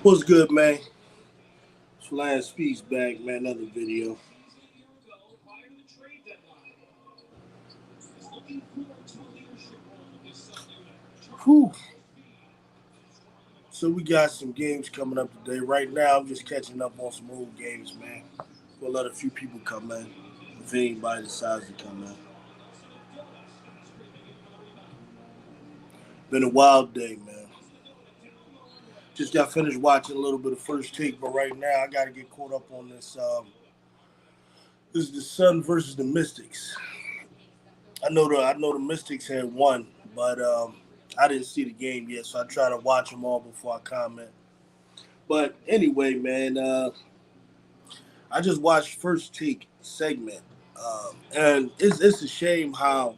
What's good, man? It's Lance Speaks back, man. Another video. Whew. So we got some games coming up today. Right now, I'm just catching up on some old games, man. We'll let a few people come in if anybody decides to come in. Been a wild day, man. Just got finished watching a little bit of First Take, but right now I got to get caught up on this. This is the Sun versus the Mystics. I know the Mystics had won, but I didn't see the game yet, so I try to watch them all before I comment. But anyway, man, I just watched First Take segment, and it's a shame how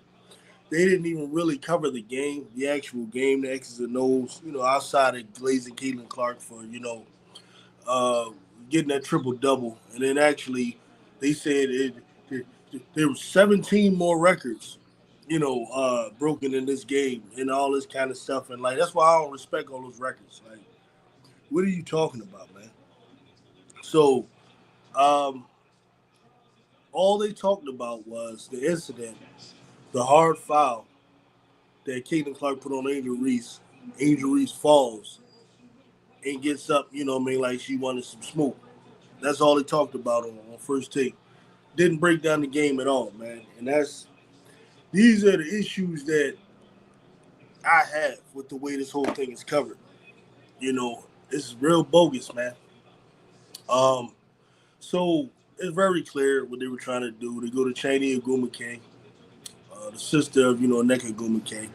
they didn't even really cover the game, the actual game, the X's and O's. Outside of Glazing Caitlin Clark for uh, getting that triple double, and then actually they said there were 17 more records, broken in this game and all this kind of stuff, and like that's why I don't respect all those records. Like, what are you talking about, man? So. Um, all they talked about was the incident, the hard foul that Caitlin Clark put on Angel Reese. Angel Reese falls and gets up, like she wanted some smoke. That's all they talked about on First Take. Didn't break down the game at all, man. And these are the issues that I have with the way this whole thing is covered. It's real bogus, man. Um, so it's very clear what they were trying to do. They go to Chiney Agumake, the sister of, Neka Agumake,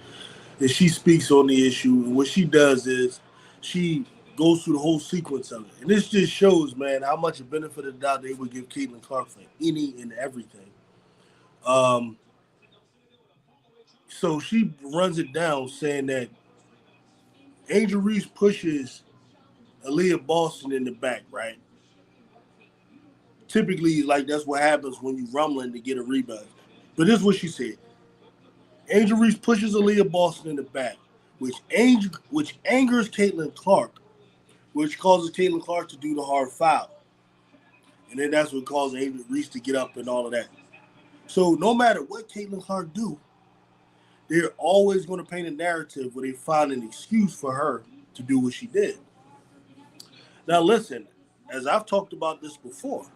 and she speaks on the issue. And what she does is she goes through the whole sequence of it. And this just shows, man, how much a benefit of the doubt they would give Caitlin Clark for any and everything. Um, so she runs it down saying that Angel Reese pushes Aaliyah Boston in the back, right? Typically, like that's what happens when you rumbling to get a rebound. But this is what she said. Angel Reese pushes Aaliyah Boston in the back, which angers Caitlin Clark, which causes Caitlin Clark to do the hard foul. And then that's what caused Angel Reese to get up and all of that. So no matter what Caitlin Clark do, they're always going to paint a narrative where they find an excuse for her to do what she did. Now listen, as I've talked about this before,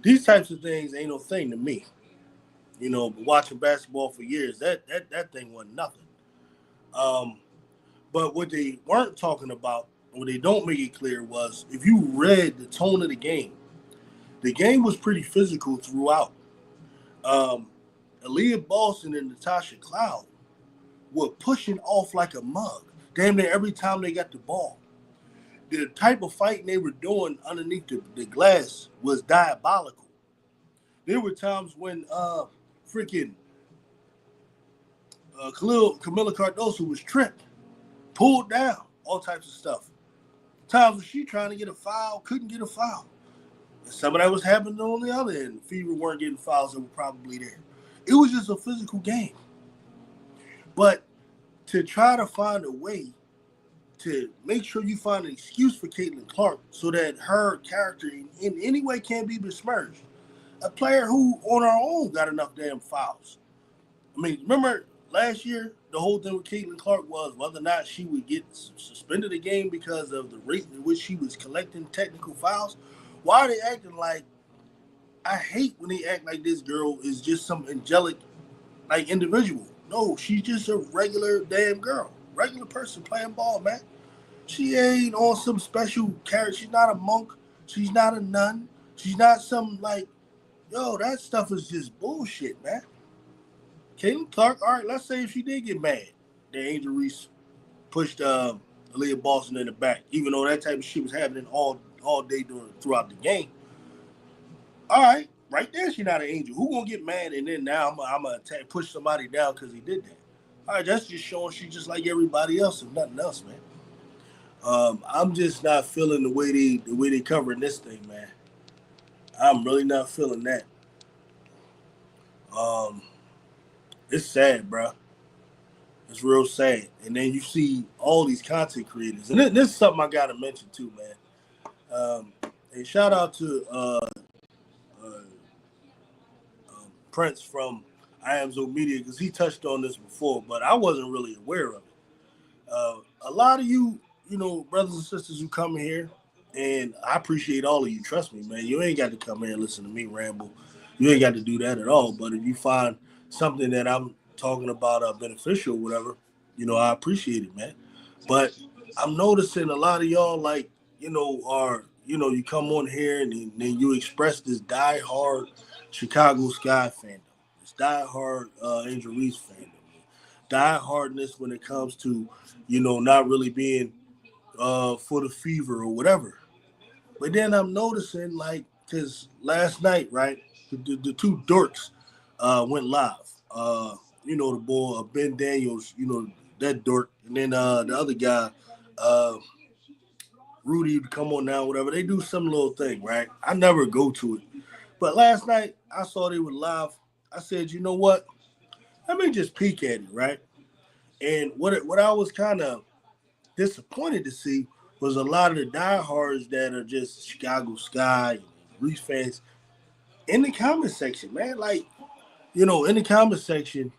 these types of things ain't no thing to me. But watching basketball for years, that thing wasn't nothing. Um, but what they weren't talking about, what they don't make it clear was if you read the tone of the game was pretty physical throughout. Um, Aaliyah Boston and Natasha Cloud were pushing off like a mug, damn near every time they got the ball. The type of fighting they were doing underneath the glass was diabolical. There were times when freaking Camilla Cardoso was tripped, pulled down, all types of stuff. Times when she trying to get a foul, couldn't get a foul. And some of that was happening on the other end. Fever weren't getting fouls that were probably there. It was just a physical game. But to try to find a way to make sure you find an excuse for Caitlin Clark so that her character in any way can be besmirched. A player who on her own got enough damn fouls. I mean, remember last year, the whole thing with Caitlin Clark was whether or not she would get suspended a game because of the rate in which she was collecting technical fouls. Why are they acting like? I hate when they act like this girl is just some angelic like individual. No, she's just a regular damn girl, regular person playing ball, man. She ain't on some special character. She's not a monk. She's not a nun. She's not some like, yo, that stuff is just bullshit, man. Caitlin Clark, all right, let's say if she did get mad that Angel Reese pushed Aaliyah Boston in the back, even though that type of shit was happening all day throughout the game. All right, right there, she's not an angel. Who gonna get mad and then now I'm gonna attack, push somebody down because he did that? All right, that's just showing she's just like everybody else and nothing else, man. I'm just not feeling the way they covering this thing, man. I'm really not feeling that. Um, it's sad, bro. It's real sad. And then you see all these content creators, and this is something I gotta mention too, man. And shout out to uh, Prince from I Am Zo Media because he touched on this before, but I wasn't really aware of it. A lot of you, brothers and sisters who come here, and I appreciate all of you. Trust me, man. You ain't got to come here and listen to me ramble. You ain't got to do that at all. But if you find something that I'm talking about beneficial, whatever, I appreciate it, man. But I'm noticing a lot of y'all, like, are, you come on here and then you express this die-hard Chicago Sky fandom, this die-hard Angel Reese fandom, die-hardness when it comes to, not really being for the fever or whatever. But then I'm noticing, like, because last night, right, the two dorks went live. The boy Ben Daniels, that dork, and then the other guy, uh, Rudy, would come on now, whatever. They do some little thing, right? I never go to it. But last night, I saw they were live. I said, you know what? Let me just peek at it, right? And what I was kind of disappointed to see was a lot of the diehards that are just Chicago Sky and Reese fans in the comment section, man. Like, in the comment section,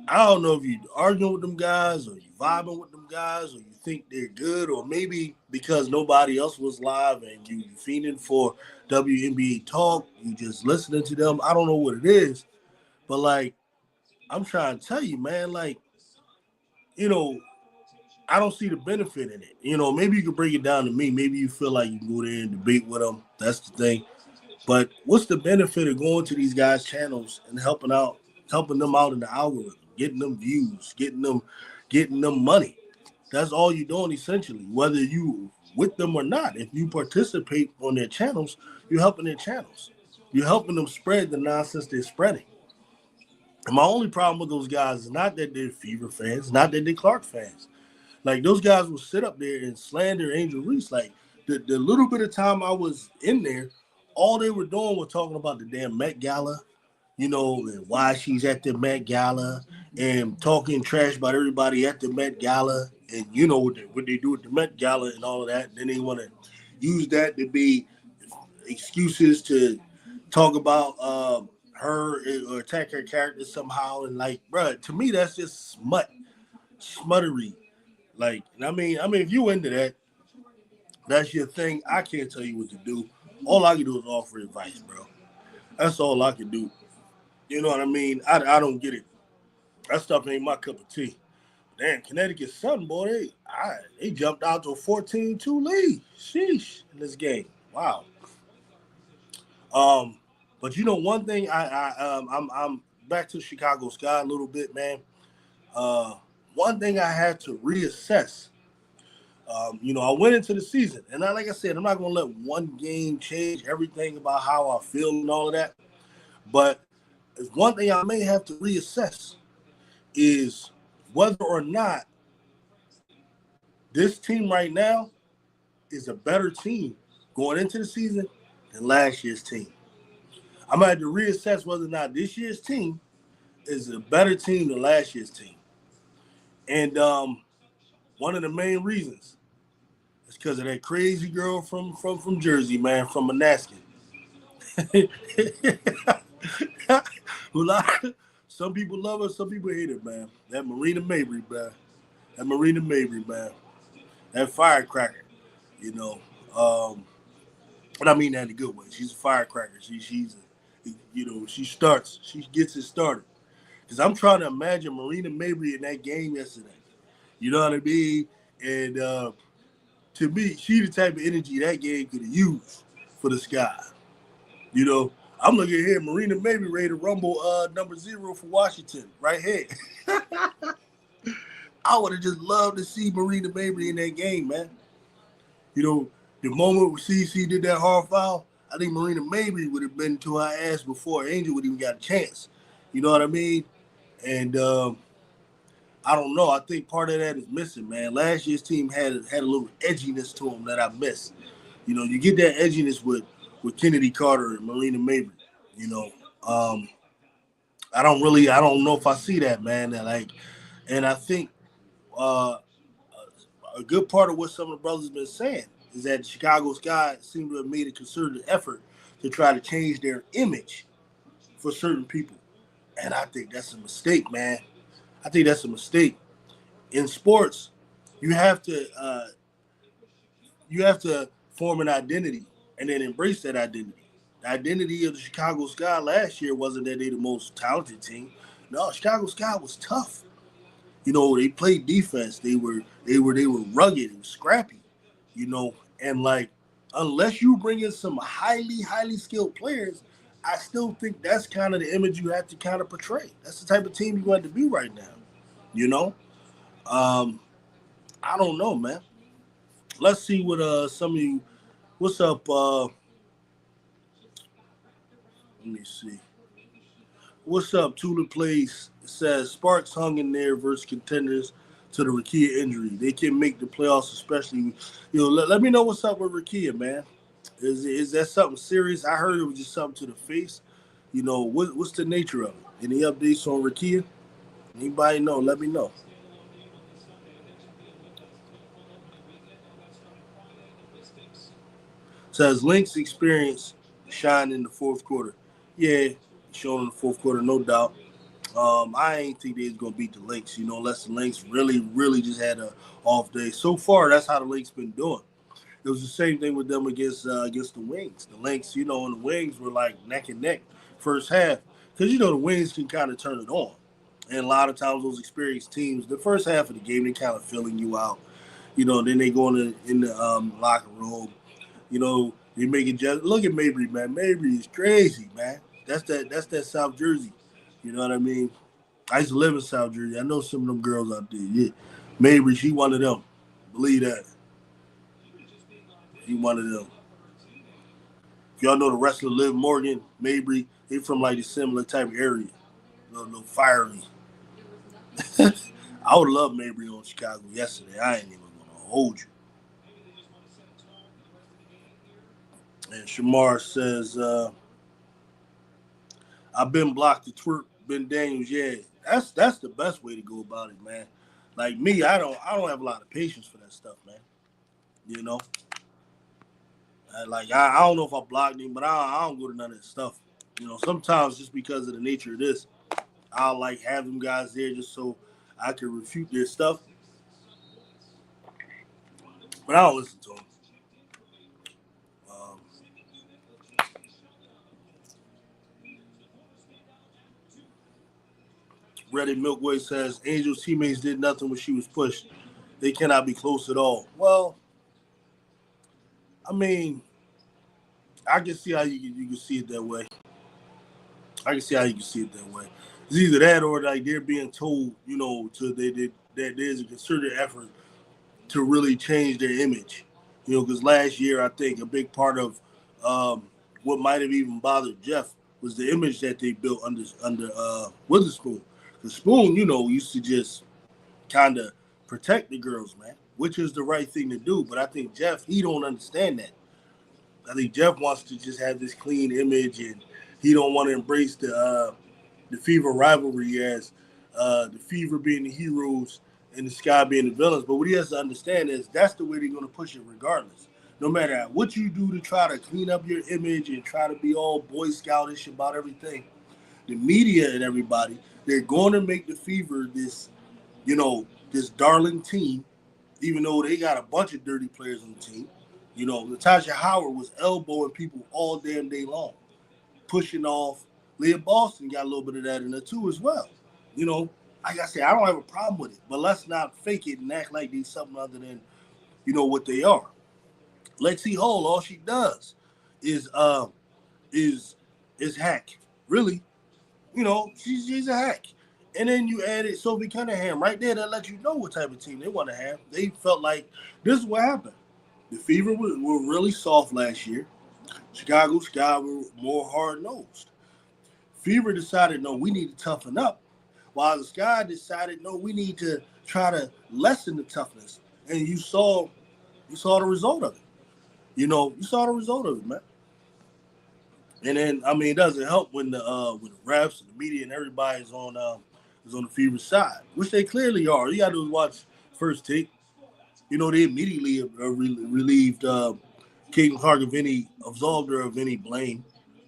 I don't know if you arguing with them guys or you vibing with them guys or you think they're good or maybe because nobody else was live and you fiending for WNBA talk, you just listening to them. I don't know what it is, but like I'm trying to tell you, man, like, you know, I don't see the benefit in it. Maybe you could break it down to me. Maybe you feel like you can go there and debate with them. That's the thing. But what's the benefit of going to these guys' channels and helping them out in the algorithm, getting them views, getting them money? That's all you're doing essentially, whether you with them or not. If you participate on their channels, you're helping their channels. You're helping them spread the nonsense they're spreading. And my only problem with those guys is not that they're Fever fans, not that they're Clark fans. Like those guys will sit up there and slander Angel Reese. Like the little bit of time I was in there, all they were doing was talking about the damn Met Gala, and why she's at the Met Gala and talking trash about everybody at the Met Gala. And you know what they do at the Met Gala and all of that. Then they want to use that to be excuses to talk about her or attack her character somehow. And like, bruh, to me, that's just smuttery. Like, if you into that, that's your thing. I can't tell you what to do. All I can do is offer advice, bro. That's all I can do. You know what I mean? I don't get it. That stuff ain't my cup of tea. Damn, Connecticut Sun, boy, they jumped out to a 14-2 lead. Sheesh, in this game. Wow. But one thing I'm back to Chicago Sky a little bit, man. One thing I had to reassess. I went into the season, and like I said, I'm not going to let one game change everything about how I feel and all of that. But one thing I may have to reassess is whether or not this team right now is a better team going into the season than last year's team. I'm going to have to reassess whether or not this year's team is a better team than last year's team. And one of the main reasons is because of that crazy girl from Jersey, man, from Manasket. Some people love her, some people hate her, man. That Marina Mabry, man. That firecracker, and I mean that in a good way. She's a firecracker. She gets it started. Because I'm trying to imagine Marina Mabry in that game yesterday. You know what I mean? And to me, she's the type of energy that game could have used for the Sky. I'm looking here, Marina Mabry ready to rumble number 0 for Washington right here. I would have just loved to see Marina Mabry in that game, man. The moment where CC did that hard foul, I think Marina Mabry would have been to her ass before Angel would even got a chance. You know what I mean? And I don't know. I think part of that is missing, man. Last year's team had a little edginess to them that I missed. You get that edginess with Kennedy Carter and Marina Mabry. I don't know if I see that, man. That like, And I think uh, a good part of what some of the brothers have been saying is that Chicago Sky seem to have made a concerted effort to try to change their image for certain people. And I think that's a mistake, man. I think that's a mistake. In sports, you have to you have to form an identity and then embrace that identity. The identity of the Chicago Sky last year wasn't that they the most talented team. No, Chicago Sky was tough. They played defense. They were rugged and scrappy. And like unless you bring in some highly skilled players, I still think that's kind of the image you have to kind of portray. That's the type of team you want to be right now. You know, um, I don't know, man. Let's see what some of you. What's up? Let me see. What's up? Tulip Place says Sparks hung in there versus contenders to the Rakia injury. They can make the playoffs, especially. Let me know what's up with Rakia, man. Is that something serious? I heard it was just something to the face. What's the nature of it? Any updates on Rakia? Anybody know? Let me know. Says Lynx experience shine in the fourth quarter. Yeah, shown in the fourth quarter, no doubt. I ain't think they was gonna beat the Lynx, unless the Lynx really just had a off day. So far, that's how the Lynx been doing. It was the same thing with them against the Wings. The Lynx, and the Wings were like neck and neck first half because the Wings can kind of turn it on, and a lot of times those experienced teams, the first half of the game, they kind of filling you out. Then they go in the locker room. They make it just look at Mabry, man. Mabry is crazy, man. That's that South Jersey. You know what I mean? I used to live in South Jersey. I know some of them girls out there. Yeah, Mabry, she one of them. Believe that. She one of them. If y'all know the wrestler Liv Morgan, Mabry, they from like a similar type of area. A little fiery. I would love Mabry on Chicago yesterday. I ain't even gonna hold you. And Shamar says, I've been blocked to twerk Ben Daniels. Yeah, that's the best way to go about it, man. Like me, I don't have a lot of patience for that stuff, man. You know, I don't know if I blocked him, but I don't go to none of that stuff. Sometimes just because of the nature of this, I'll like have them guys there just so I can refute their stuff, but I don't listen to them. Um, Reddit Milkway says Angel's teammates did nothing when she was pushed. They cannot be close at all. Well, I mean, I can see how you can see it that way. I can see how you can see it that way. It's either that or like they're being told, that there's a concerted effort to really change their image. Because last year I think a big part of what might have even bothered Jeff was the image that they built under Witherspoon. The Spoon, used to just kind of protect the girls, man, which is the right thing to do. But I think Jeff, he don't understand that. I think Jeff wants to just have this clean image, and he don't want to embrace the Fever rivalry as the Fever being the heroes and the Sky being the villains. But what he has to understand is that's the way they're going to push it regardless. No matter what you do to try to clean up your image and try to be all Boy Scoutish about everything, the media and everybody, they're going to make the Fever this darling team, even though they got a bunch of dirty players on the team. Natasha Howard was elbowing people all damn day long, pushing off. Leah Boston got a little bit of that in her too as well. You know, like I said, I don't have a problem with it, but let's not fake it and act like they're something other than what they are. Lexi Hall, all she does is is is hack. Really, she's a hack. And then you added Sophie Cunningham right there that let you know what type of team they want to have. They felt like this is what happened. The Fever were really soft last year. Chicago Sky were more hard nosed. Fever decided, no, we need to toughen up, while the Sky decided, no, we need to try to lessen the toughness. And you saw the result of it. You saw the result of it, man. And then, I mean, it doesn't help when the refs and the media and everybody's on is on the Fever side, which they clearly are. You got to watch First Take. They immediately relieved Caitlin Clark of any, absolved her of any blame.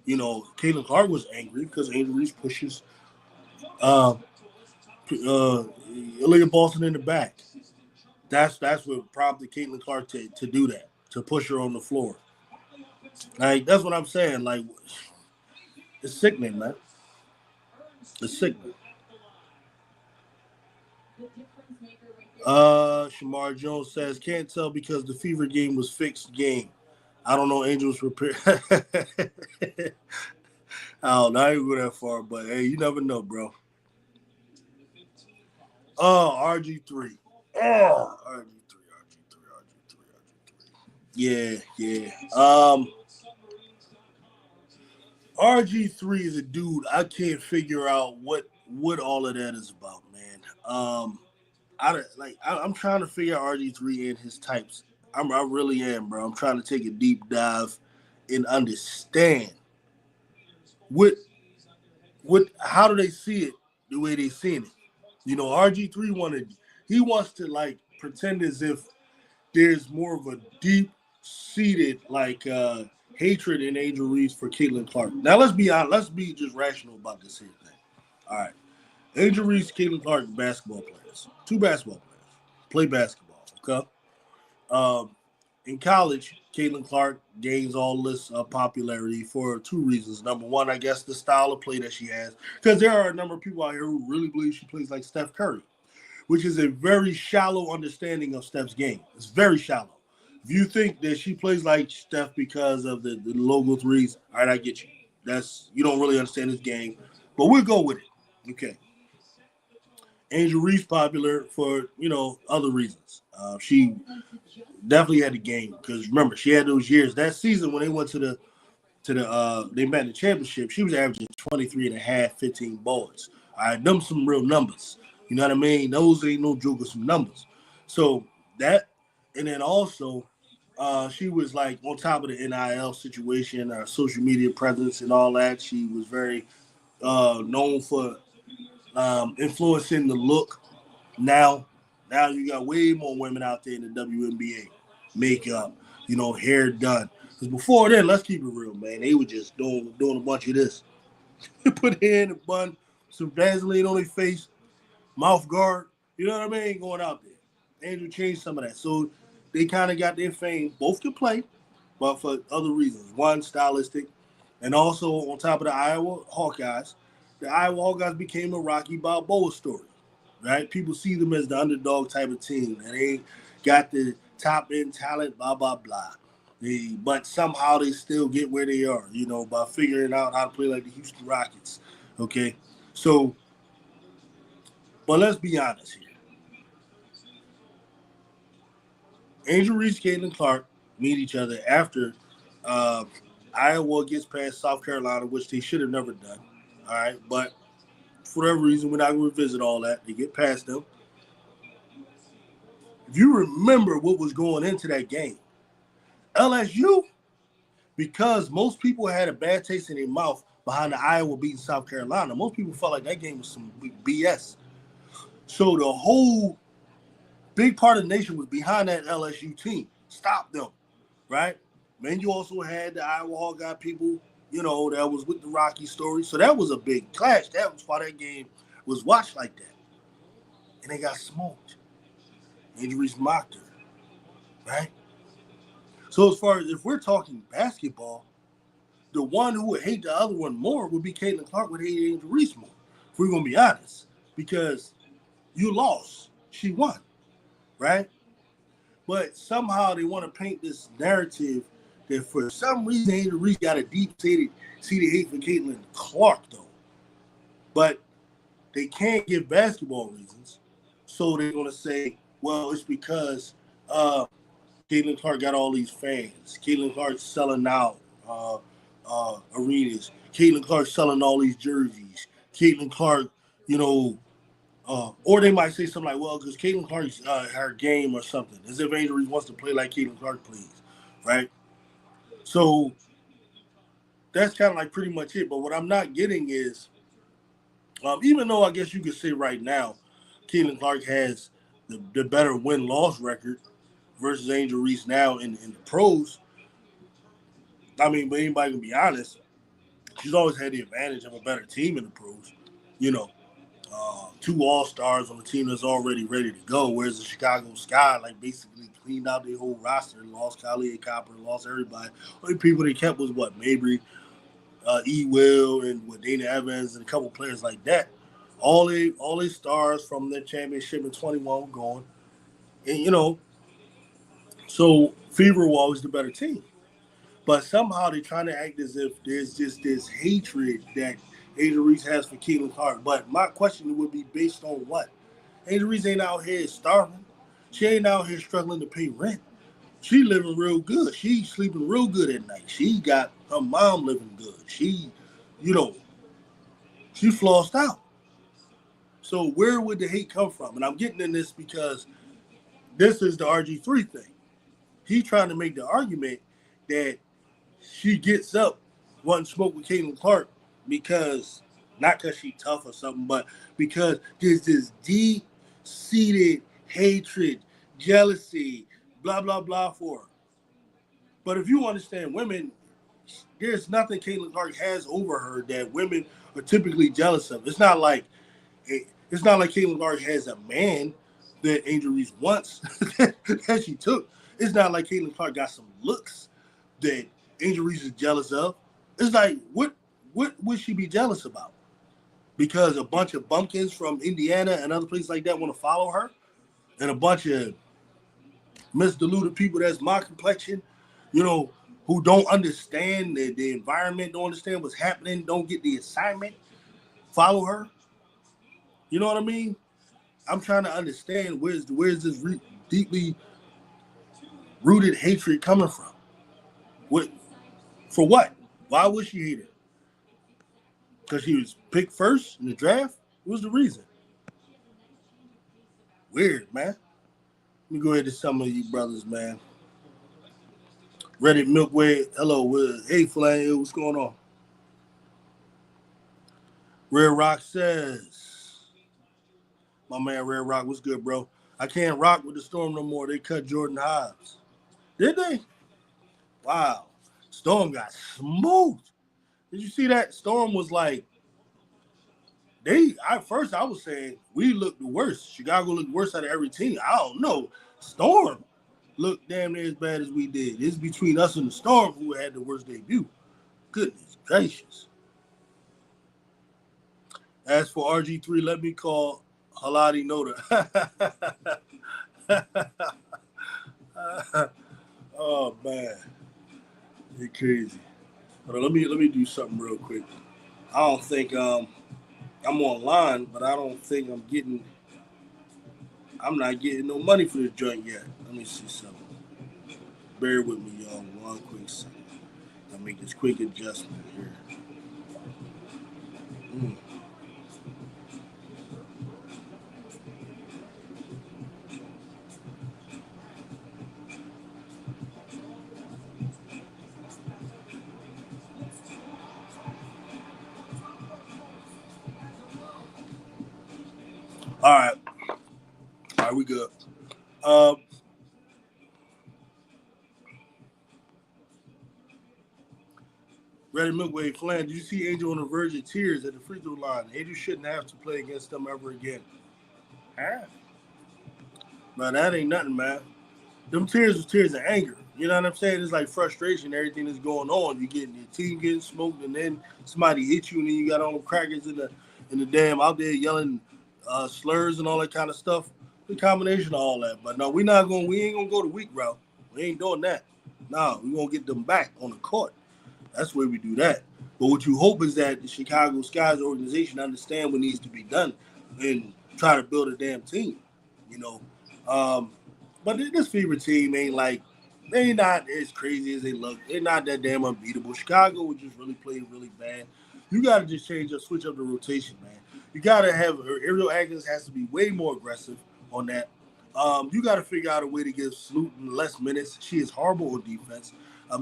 Caitlin Clark was angry because Angel Reese pushes uh, Aaliyah Boston in the back. That's what prompted Caitlin Clark to do that, to push her on the floor. Like, that's what I'm saying. Like, it's sickening, man. It's sickening. Shamar Jones says, can't tell because the Fever game was fixed game. I don't know, Angels repair. I don't know. I ain't go that far, but hey, you never know, bro. Oh, RG3. Oh, RG3, RG3, RG3, RG3. Yeah, yeah. RG3 is a dude I can't figure out what all of that is about, man. I'm trying to figure out RG3 and his types. I really am, bro. I'm trying to take a deep dive and understand what how do they see it the way they seen it. RG3 he wants to like pretend as if there's more of a deep seated like hatred in Angel Reese for Caitlin Clark. Now let's be honest, let's be just rational about this here thing. All right. Angel Reese, Caitlin Clark, basketball players. Two basketball players. Play basketball, okay? Um, in college, Caitlin Clark gains all this popularity for two reasons. Number one, I guess the style of play that she has, because there are a number of people out here who really believe she plays like Steph Curry, which is a very shallow understanding of Steph's game. It's very shallow. If you think that she plays like Steph because of the logo threes, all right, I get you. You don't really understand his game, but we'll go with it. Okay. Angel Reese popular for other reasons. She definitely had the game because remember she had those years that season when they went to they met in the championship. She was averaging 23 and a half, 15 boards. All right, them some real numbers. You know what I mean? Those ain't no joke of some numbers. So that, and then also she was like on top of the NIL situation, social media presence and all that. She was very known for influencing the look. Now, now you got way more women out there in the WNBA. Makeup, hair done. Because before then, let's keep it real, man. They were just doing a bunch of this. Put hair in a bun, some Vaseline on their face, mouth guard. You know what I mean? Going out there. Angel changed some of that. So they kind of got their fame. Both could play, but for other reasons. One, stylistic. And also, on top of the Iowa Hawkeyes, the Iowa Hawkeyes became a Rocky Balboa story, right? People see them as the underdog type of team. And they got the top end talent, blah, blah, blah. But somehow they still get where they are, by figuring out how to play like the Houston Rockets. Okay. So, but let's be honest here. Angel Reese, Caitlin Clark meet each other after uh, Iowa gets past South Carolina, which they should have never done. All right. But for whatever reason, we're not going to revisit all that. They get past them. If you remember what was going into that game, LSU, because most people had a bad taste in their mouth behind the Iowa beating South Carolina, most people felt like that game was some BS. So the whole big part of the nation was behind that LSU team. Stop them, right? Man, you also had the Iowa Hawkeye people, that was with the Rocky story. So that was a big clash. That was why that game was watched like that. And they got smoked. Injuries mocked her, right? So as far as if we're talking basketball, the one who would hate the other one more would be Caitlin Clark would hate Angel Reese more. If we're gonna be honest, because you lost, she won, right? But somehow they want to paint this narrative that for some reason Angel Reese got a deep-seated hate for Caitlin Clark, though. But they can't give basketball reasons, so they're gonna say, well, it's because Caitlin Clark got all these fans. Caitlin Clark selling out arenas. Caitlin Clark selling all these jerseys. Caitlin Clark, or they might say something like, well, because Caitlin Clark's her game or something, as if Angel Reese wants to play like Caitlin Clark plays, right? So that's kind of like pretty much it. But what I'm not getting is Even though I guess you could say right now, Keelan Clark has the better win-loss record versus Angel Reese now in the pros. I mean, but anybody can be honest, she's always had the advantage of a better team in the pros. You know, two All Stars on a team that's already ready to go, whereas the Chicago Sky like basically cleaned out their whole roster and lost Kylie Copper, lost everybody. Only people they kept was what Mabry, E. Will, and with Dana Evans and a couple players like that. All they stars from the championship in 21 were gone, and so Fever was always the better team. But somehow they're trying to act as if there's just this hatred that Angel Reese has for Keelan Clark. But my question would be based on what? Angel Reese ain't out here starving. She ain't out here struggling to pay rent. She living real good. She sleeping real good at night. She got her mom living good. You know, she flossed out. So where would the hate come from? And I'm getting in this because this is the RG3 thing. He's trying to make the argument that she gets up wanting to smoke with Caitlin Clark because not because she tough or something, but because there's this deep seated hatred, jealousy, blah blah blah for her. But if you understand women, there's nothing Caitlin Clark has over her that women are typically jealous of. It's not like Caitlin Clark has a man that Angel Reese wants that she took. It's not like Caitlin Clark got some looks that Angel Reese is jealous of. It's like what would she be jealous about? Because a bunch of bumpkins from Indiana and other places like that want to follow her, and a bunch of misdiluted people that's my complexion, you know, who don't understand the environment, don't understand what's happening, don't get the assignment, follow her. You know what I mean? I'm trying to understand where's this deeply rooted hatred coming from? What for what? Why would she hate her? Because she was picked first in the draft? What was the reason? Weird, man. Let me go ahead to some of you brothers, man. Reddit Milkway, hello. Hey, Flan, what's going on? Red Rock says, my man Red Rock, what's good, bro? I can't rock with the Storm no more. They cut Jordan Hobbs. Did they? Wow. Storm got smoked. Did you see that? Storm was like, first I was saying we looked the worst. Chicago looked worse out of every team. I don't know. Storm looked damn near as bad as we did. It's between us and the Storm who had the worst debut. Goodness gracious. As for RG3, let me call Haladi Noda. Oh man, you're crazy. But let me do something real quick. I don't think I'm online, but I don't think I'm not getting no money for this joint yet. Let me see something. Bear with me, y'all. One quick second. I'll make this quick adjustment here. Mm. All right. All right, we good. Um, Ready Milkway Flan, did you see Angel on the verge of tears at the free throw line? Angel shouldn't have to play against them ever again. Huh? Man, that ain't nothing, man. Them tears was tears of anger. You know what I'm saying? It's like frustration, everything that's going on. You getting your team getting smoked, and then somebody hit you, and then you got all them crackers in the damn out there yelling slurs and all that kind of stuff. The combination of all that. But no, we ain't gonna go the weak route. We ain't doing that. No, we gonna get them back on the court. That's where we do that. But what you hope is that the Chicago Skies organization understand what needs to be done and try to build a damn team. You know, um, but this Fever team ain't like they not as crazy as they look. They're not that damn unbeatable. Chicago would just really play really bad. You got to just switch up the rotation, man. You got to have Ariel Atkins has to be way more aggressive on that. You got to figure out a way to give Sluton less minutes. She is horrible on defense.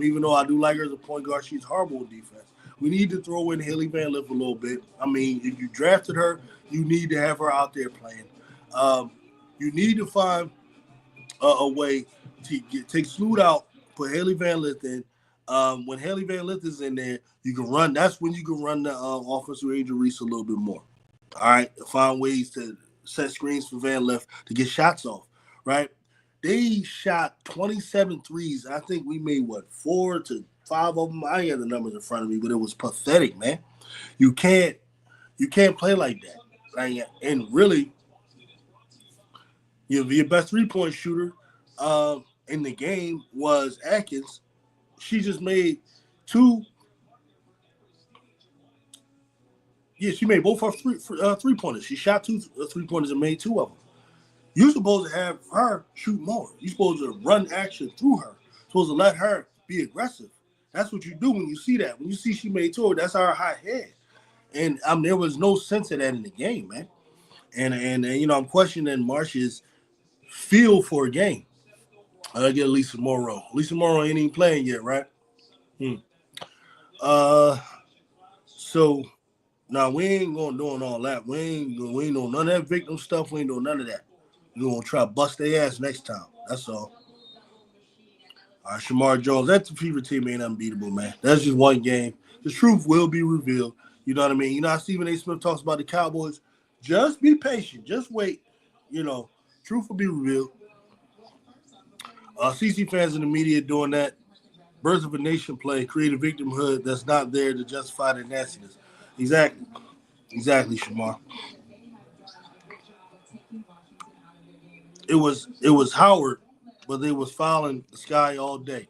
Even though I do like her as a point guard, she's horrible on defense. We need to throw in Haley Van Lith a little bit. I mean, if you drafted her, you need to have her out there playing. Um, you need to find a way to take Sloot out, put Haley Van Lith in. When Haley Van Lith is in there, you can run. That's when you can run the offensive Angel Reese a little bit more. All right, find ways to set screens for Van Lith to get shots off. Right, they shot 27 threes. I think we made what 4 to 5 of them. I ain't got the numbers in front of me, but it was pathetic, man. You can't play like that. Like, and really, your best 3-point shooter in the game was Atkins. She just made two. Yeah, she made both her 3-pointers. She shot 2 3-pointers and made 2 of them. You're supposed to have her shoot more. You're supposed to run action through her. You're supposed to let her be aggressive. That's what you do when you see that. When you see she made 2, that's our hot head. And there was no sense of that in the game, man. And I'm questioning Marsh's feel for a game. I get Lisa Morrow. Lisa Morrow ain't even playing yet, right? Uh, so now we ain't gonna doing all that. We ain't doing none of that victim stuff. We ain't doing none of that. We gonna try to bust their ass next time. That's all. All right, Shamar Jones. That's the Fever team ain't unbeatable, man. That's just one game. The truth will be revealed. You know what I mean? You know how Stephen A. Smith talks about the Cowboys? Just be patient. Just wait. Truth will be revealed. CC fans in the media doing that Birds of a Nation play, create a victimhood that's not there to justify their nastiness. Exactly. Exactly, Shamar. It was Howard, but they was fouling the sky all day.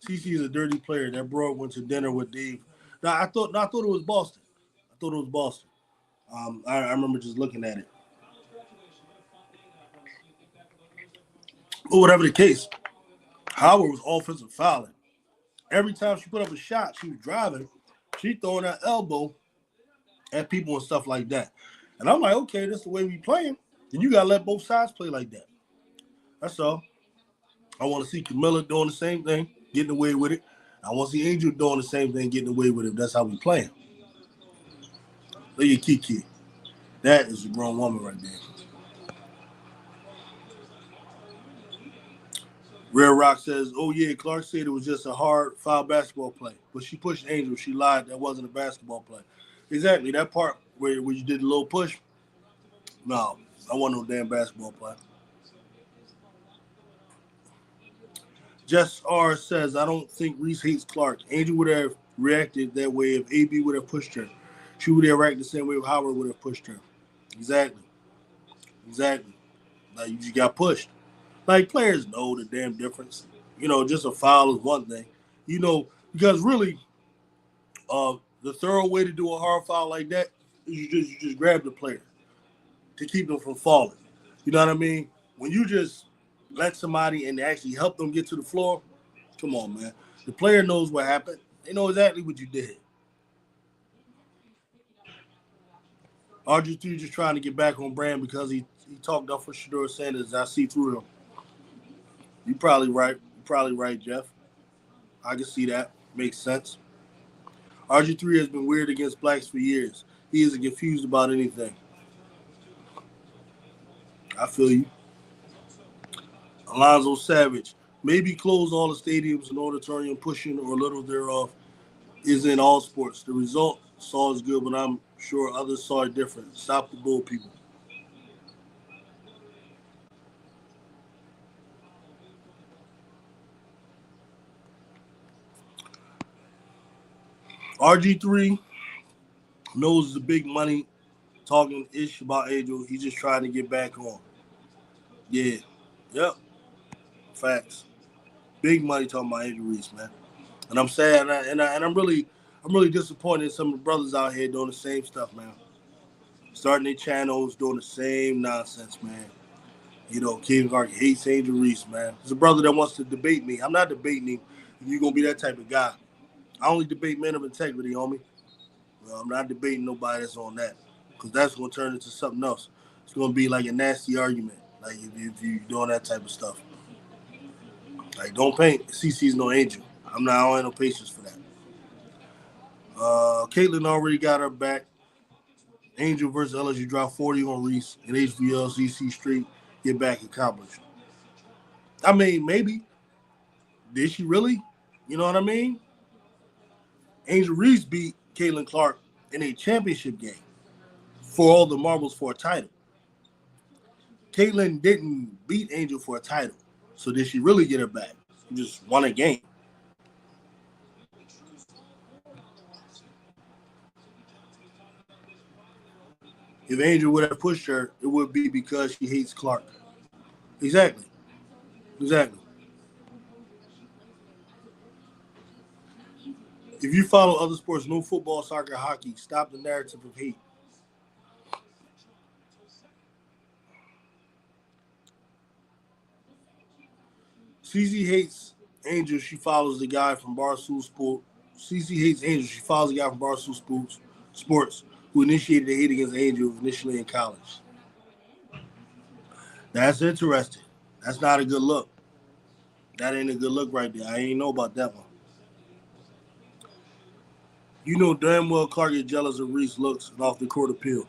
CC is a dirty player. That bro went to dinner with Dave. Now I thought it was Boston. I thought it was Boston. I remember just looking at it. But whatever the case, Howard was offensive fouling. Every time she put up a shot, she was driving. She throwing that elbow at people and stuff like that. And I'm like, okay, that's the way we playing. And you gotta let both sides play like that. That's all. I want to see Camilla doing the same thing, getting away with it. I want to see Angel doing the same thing, getting away with it. That's how we playing. Look at Kiki. That is a grown woman right there. Rare Rock says, oh yeah, Clark said it was just a hard foul basketball play. But she pushed Angel. She lied. That wasn't a basketball play. Exactly. That part where you did the little push, no, I want no damn basketball play. Jess R says, I don't think Reese hates Clark. Angel would have reacted that way if AB would have pushed her. She would have reacted the same way if Howard would have pushed her. Exactly. Exactly. Like you just got pushed. Like players know the damn difference. Just a foul is one thing. Because really, the thorough way to do a hard foul like that is you just grab the player to keep them from falling. You know what I mean? When you just let somebody and actually help them get to the floor, come on, man. The player knows what happened. They know exactly what you did. RG3 just trying to get back on brand because he talked up for Shador Sanders. I see through him. You probably right. You probably right, Jeff. I can see that. Makes sense. RG3 has been weird against blacks for years. He isn't confused about anything. I feel you. Alonzo Savage. Maybe close all the stadiums in auditorium pushing or little thereof is in all sports. The result saw is good, but I'm sure others saw it different. Stop the bull, people. RG3 knows the big money talking ish about Angel. He's just trying to get back on. Yeah. Yep. Facts. Big money talking about Angel Reese, man. And I'm sad, and I'm really disappointed in some of the brothers out here doing the same stuff, man. Starting their channels, doing the same nonsense, man. King Clark hates Angel Reese, man. There's a brother that wants to debate me. I'm not debating him. If you're gonna be that type of guy, I only debate men of integrity, homie. I'm not debating nobody that's on that, because that's gonna turn into something else. It's gonna be like a nasty argument, like if you're doing that type of stuff. Like, don't paint CC's no angel. I don't have no patience for that. Caitlin already got her back. Angel versus LSU dropped 40 on Reese and HBLCC Street get back accomplished. I mean, maybe. Did she really? You know what I mean? Angel Reese beat Caitlin Clark in a championship game for all the marbles for a title. Caitlin didn't beat Angel for a title. So did she really get her back? She just won a game. If Angel would have pushed her, it would be because she hates Clark. Exactly. Exactly. If you follow other sports, no football, soccer, hockey, stop the narrative of hate. CZ hates Angel. She follows the guy from Barstool Sport. CZ hates Angel. She follows the guy from Sports who initiated the hate against Angel initially in college. That's interesting. That's not a good look. That ain't a good look right there. I ain't know about that one. You know damn well Clark is jealous of Reese looks and off the court appeal.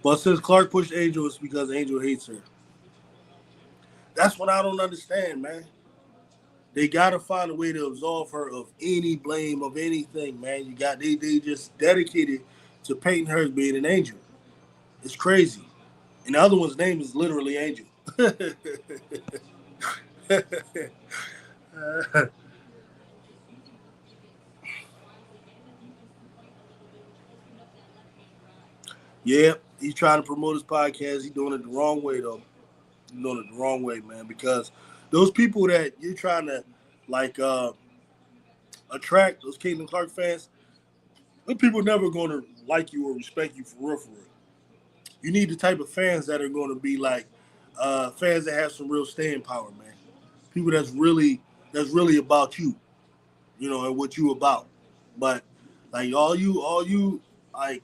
But since Clark pushed Angel, it's because Angel hates her. That's what I don't understand, man. They gotta find a way to absolve her of any blame of anything, man. They just dedicated to painting her as being an angel. It's crazy. And the other one's name is literally Angel. Yeah, he's trying to promote his podcast. He's doing it the wrong way though. He's doing it the wrong way, man. Because those people that you're trying to like attract, those Caitlin Clark fans, those people are never going to like you or respect you for real, for real. You need the type of fans that are going to be like fans that have some real staying power, man. People that's really about you, and what you about. But like all you like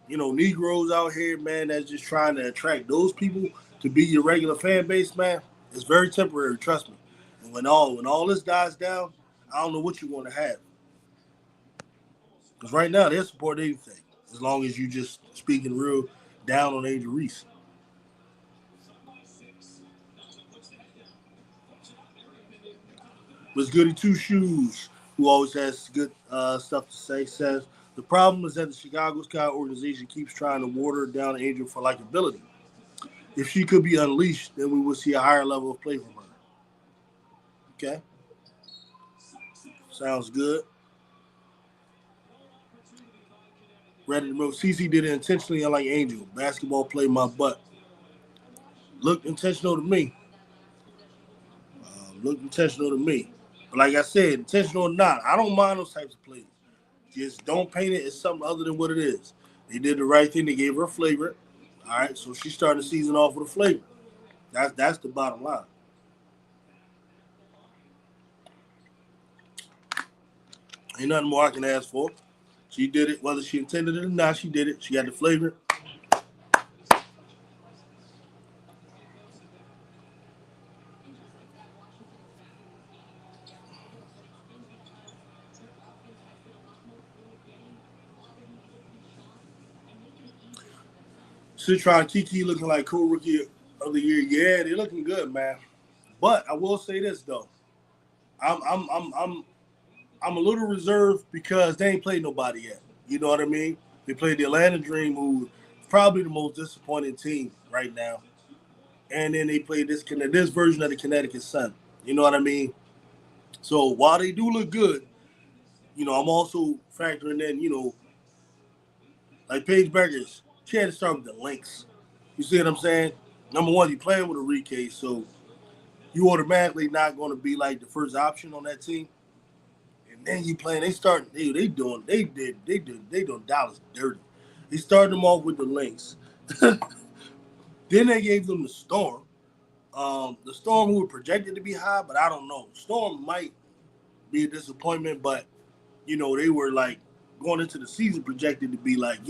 Negroes out here, man, that's just trying to attract those people to be your regular fan base, man. It's very temporary, trust me. And when all this dies down, I don't know what you're going to have. Because right now they'll support anything as long as you just speaking real down on Angel Reese. But Goody Two Shoes, who always has good stuff to say, says the problem is that the Chicago Sky organization keeps trying to water down Angel for likability. If she could be unleashed, then we would see a higher level of play from her. Okay, sounds good. Ready to move. CC did it intentionally, unlike Angel. Basketball play my butt. Looked intentional to me. Looked intentional to me. But like I said, intentional or not, I don't mind those types of plays. Just don't paint it as something other than what it is. They did the right thing. They gave her a flavor. All right, so she started the season off with a flavor. That's the bottom line. Ain't nothing more I can ask for. She did it, whether she intended it or not. She did it. She got the flavor. Citron Kiki looking like cool rookie of the year. Yeah, they're looking good, man. But I will say this though, I'm I'm I'm I'm I'm a little reserved because they ain't played nobody yet. You know what I mean? They played the Atlanta Dream, who is probably the most disappointing team right now, and then they played this version of the Connecticut Sun. You know what I mean? So while they do look good, I'm also factoring in, like Paige Beckers, she had to start with the Lynx. You see what I'm saying? Number one, you playing with a Enrique, so you automatically not going to be like the first option on that team. And then you playing, they start, they doing Dallas dirty. They started them off with the Lynx. Then they gave them the Storm. The Storm who were projected to be high, but I don't know. Storm might be a disappointment, but they were like going into the season projected to be like,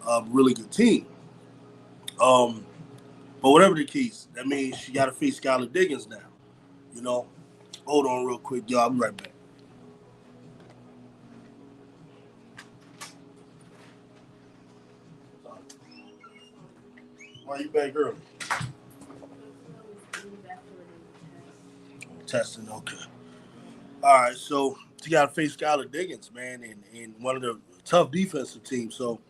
a really good team. Um, but whatever the case, that means she got to face Skylar Diggins now. You know, hold on real quick, y'all. I'll be right back. Why you back early? Testing, okay. All right, so you got to face Skylar Diggins, man, and one of the tough defensive teams. So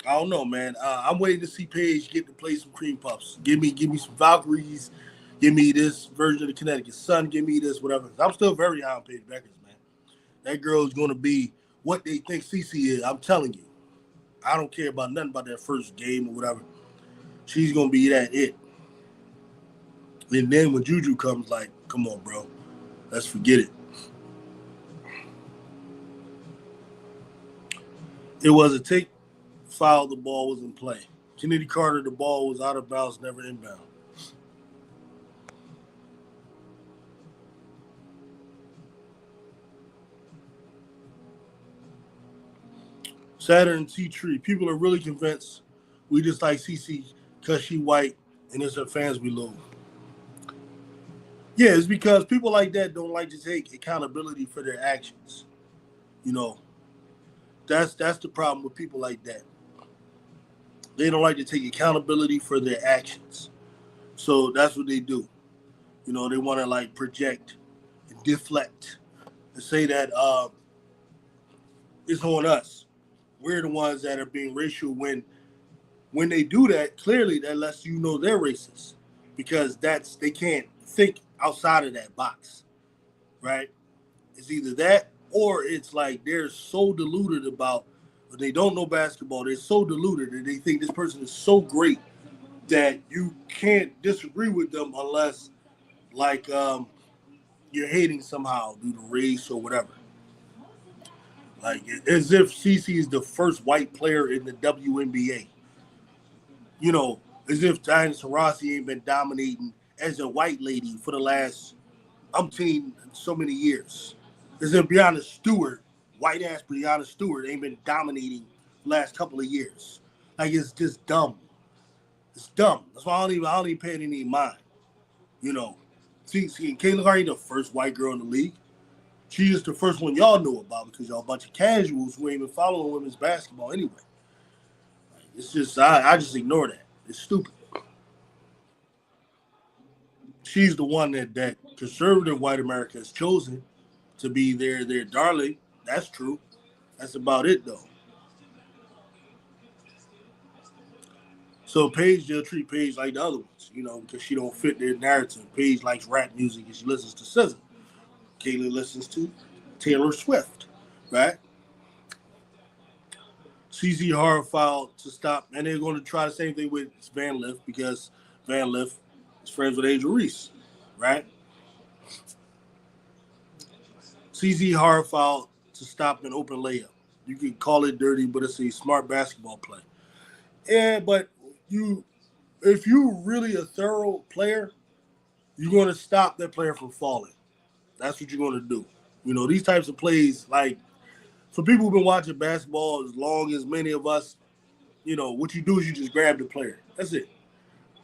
I don't know, man. I'm waiting to see Paige get to play some cream puffs. Give me some Valkyries. Give me this version of the Connecticut Sun. Give me this, whatever. I'm still very high on Paige Beckers, man. That girl is going to be what they think CC is. I'm telling you. I don't care about nothing about that first game or whatever. She's going to be that it. And then when Juju comes, like, come on, bro. Let's forget it. It was a take foul. The ball was in play. Kennedy Carter, the ball was out of bounds, never inbound. Saturn T Tree. People are really convinced we just like CC because she white and it's her fans we love. Yeah, it's because people like that don't like to take accountability for their actions. You know, that's the problem with people like that. They don't like to take accountability for their actions. So that's what they do. You know, they want to like project and deflect and say that it's on us. We're the ones that are being racial when they do that, clearly that lets you know they're racist because they can't think outside of that box, right? It's either that or it's like they're so deluded about they don't know basketball. They're so deluded that they think this person is so great that you can't disagree with them unless like you're hating somehow due to race or whatever. Like as if CC is the first white player in the WNBA. You know, as if Diana Taurasi ain't been dominating as a white lady for the last umpteen so many years. As if Breonna Stewart, white ass Breonna Stewart, ain't been dominating the last couple of years. Like it's just dumb. It's dumb. That's why I don't even pay it any mind. You know, see, Caitlin Clark ain't the first white girl in the league. She's just the first one y'all know about because y'all a bunch of casuals who ain't been following women's basketball anyway. It's just I just ignore that. It's stupid. She's the one that conservative white America has chosen to be their darling. That's true. That's about it though. So Paige, they'll treat Paige like the other ones, you know, because she don't fit their narrative. Paige likes rap music and she listens to SZA. Kaylee listens to Taylor Swift, right? CZ Hard filed to stop, and they're going to try the same thing with Van Lift because Van Lift is friends with Angel Reese, right? CZ Hard filed to stop an open layup. You can call it dirty, but it's a smart basketball play. Yeah, but if you're really a thorough player, you're going to stop that player from falling. That's what you're going to do. You know, these types of plays, like for people who've been watching basketball as long as many of us, you know, what you do is you just grab the player. That's it.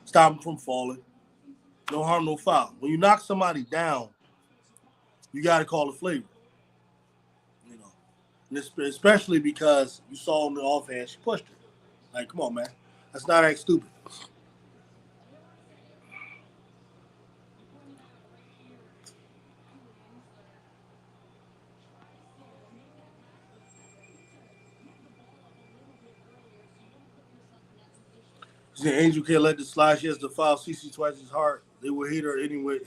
Stop them from falling. No harm, no foul. When you knock somebody down, you got to call a flavor. You know, and especially because you saw on the offhand she pushed her. Like, come on, man, that's not act stupid. She said Angel can't let the slide. She has to foul CC twice as hard. They will hate her anyway.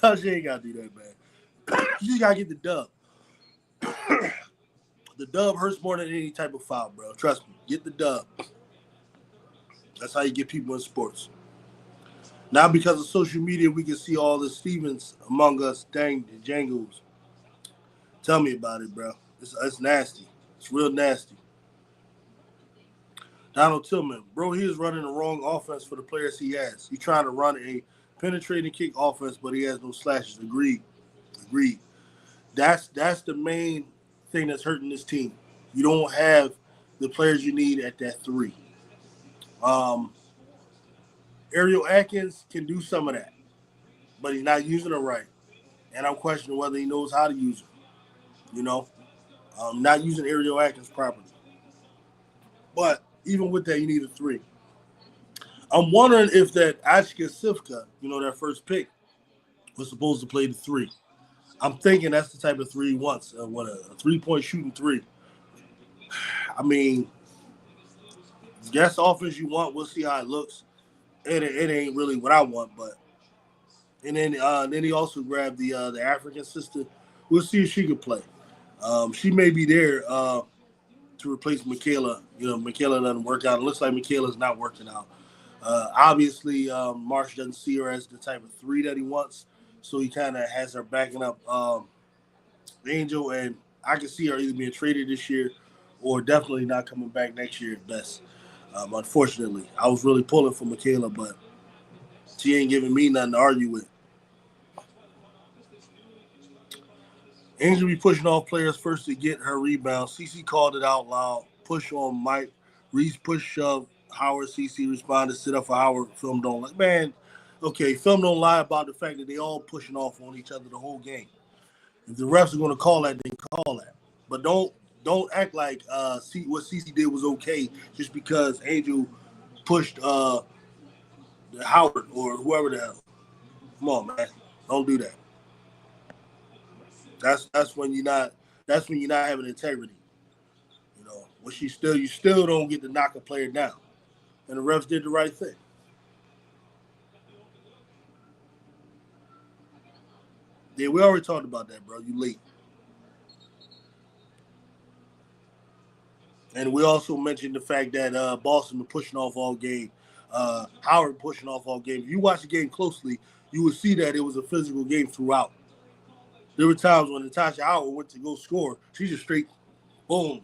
No, she ain't got to do that, man. She just got to get the dub. The dub hurts more than any type of foul, bro. Trust me. Get the dub. That's how you get people in sports. Now, because of social media, we can see all the Stevens among us, dang Jangles. Tell me about it, bro. It's nasty. It's real nasty. Donald Tillman, bro, he is running the wrong offense for the players he has. He's trying to run a penetrating kick offense, but he has no slashes. Agreed. Agreed. That's the main thing that's hurting this team. You don't have the players you need at that three. Um, Ariel Atkins can do some of that, but he's not using it right. And I'm questioning whether he knows how to use it. You know, not using Ariel Atkins properly. But even with that, you need a three. I'm wondering if that Achka Sivka, that first pick, was supposed to play the three. I'm thinking that's the type of three he wants. What a 3-point shooting three. I mean, if that's the offense you want. We'll see how it looks. It ain't really what I want, but and then he also grabbed the African sister. We'll see if she can play. She may be there to replace Michaela. Michaela doesn't work out. It looks like Michaela's not working out. Obviously, Marsh doesn't see her as the type of three that he wants, so he kind of has her backing up Angel, and I can see her either being traded this year or definitely not coming back next year at best. Unfortunately, I was really pulling for Michaela, but she ain't giving me nothing to argue with. Angel be pushing off players first to get her rebound. CC called it out loud. Push on Mike. Reese push shove. Howard CC responded, sit up for Howard. Film don't lie. Man, okay, film don't lie about the fact that they all pushing off on each other the whole game. If the refs are going to call that, then call that. But don't act like what CC did was okay just because Angel pushed Howard or whoever the hell. Come on, man, don't do that. That's when you're not having integrity. When you still don't get to knock a player down, and the refs did the right thing. Yeah, we already talked about that, bro. You late, and we also mentioned the fact that Boston been pushing off all game. Howard pushing off all game. If you watch the game closely, you would see that it was a physical game throughout. There were times when Natasha Howard went to go score, she just straight boom,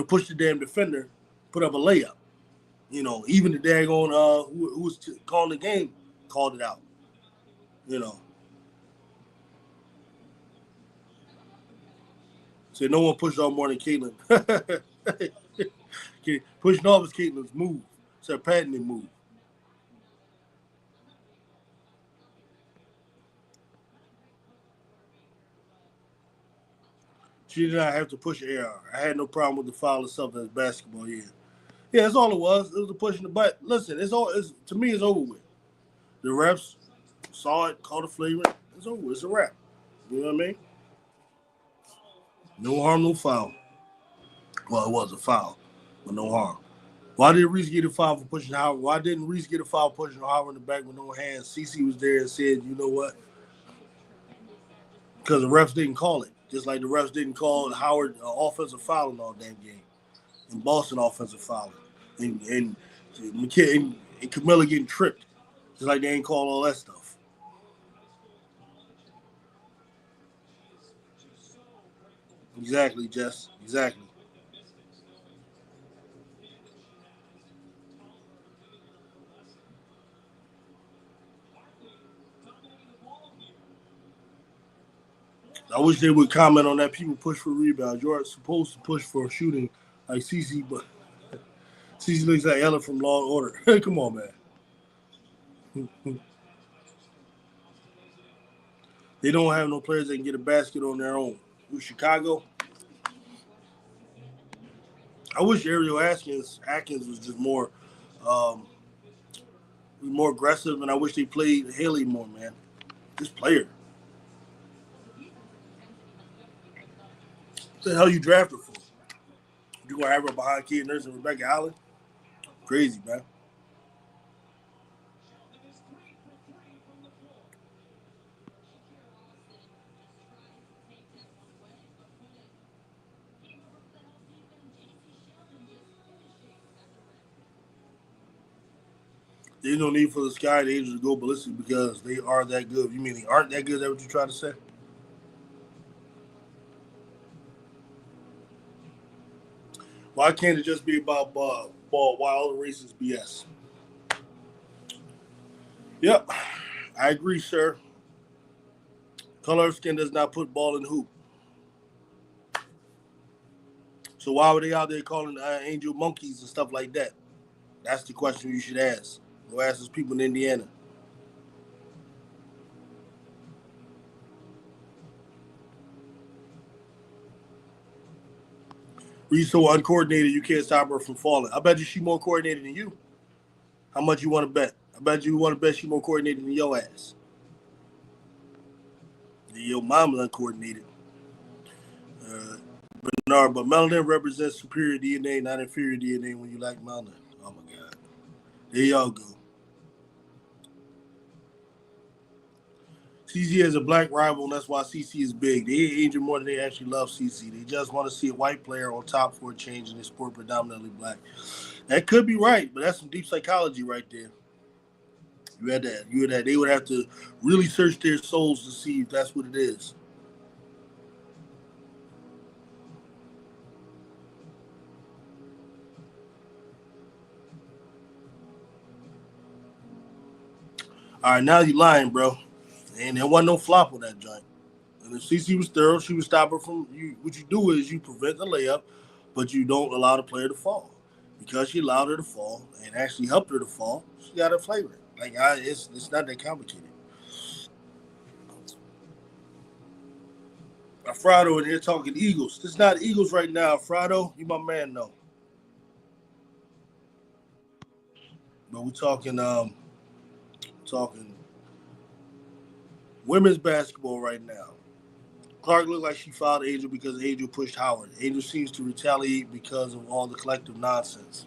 pushed the damn defender, put up a layup. Even the daggone who was calling the game called it out. You know, said no one pushed off more than Caitlin. Pushing off is Caitlin's move. It's her patented move. She did not have to push AR. I had no problem with the foul itself as basketball. Yeah, that's all it was. It was a push in the butt. Listen, to me, it's over with. The refs saw it, called it flagrant. It's over with. It's a wrap. You know what I mean? No harm, no foul. Well, it was a foul, but no harm. Why did Reese get a foul for pushing Howard? Why didn't Reese get a foul pushing Howard in the back with no hands? CC was there and said, you know what? Because the refs didn't call it. Just like the refs didn't call Howard offensive fouling all damn game. And Boston offensive fouling. And Camilla getting tripped. Just like they ain't call all that stuff. Exactly, Jess. Exactly. I wish they would comment on that. People push for rebounds. You're supposed to push for shooting like CC, but CC looks like Ella from Law and Order. Come on, man. They don't have no players that can get a basket on their own. With Chicago, I wish Ariel Atkins was just um, more aggressive, and I wish they played Haley more, man. This player, what the hell you drafted for? You gonna have her behind Kid Nurse and Rebecca Allen? Crazy, man. There's no need for the Sky the Angels to go ballistic because they are that good. You mean they aren't that good? Is that what you're trying to say? Why can't it just be about ball while all the races BS? Yep, I agree, sir. Color of skin does not put ball in the hoop. So why were they out there calling Angel monkeys and stuff like that? That's the question you should ask. Go ask those people in Indiana. Reed's so uncoordinated, you can't stop her from falling. I bet you she more coordinated than you. How much you want to bet? I bet you want to bet she more coordinated than your ass. Your mama's uncoordinated. Uh, Bernard, but melanin represents superior DNA, not inferior DNA when you lack melanin. Oh my God. There y'all go. CC has a black rival, and that's why CC is big. They hate Angel more than they actually love CC. They just want to see a white player on top for a change in the sport predominantly black. That could be right, but that's some deep psychology right there. You had that. You had that. They would have to really search their souls to see if that's what it is. All right, now you lying, bro. And there wasn't no flop on that joint. And if CC was thorough, she would stop her from you. What you do is you prevent the layup, but you don't allow the player to fall. Because she allowed her to fall and actually helped her to fall, she got her flavor. It's not that complicated. Frado in here talking Eagles. This is not Eagles right now. Frado, you my man though. But we're talking women's basketball right now. Clark looked like she fouled Angel because Angel pushed Howard. Angel seems to retaliate because of all the collective nonsense.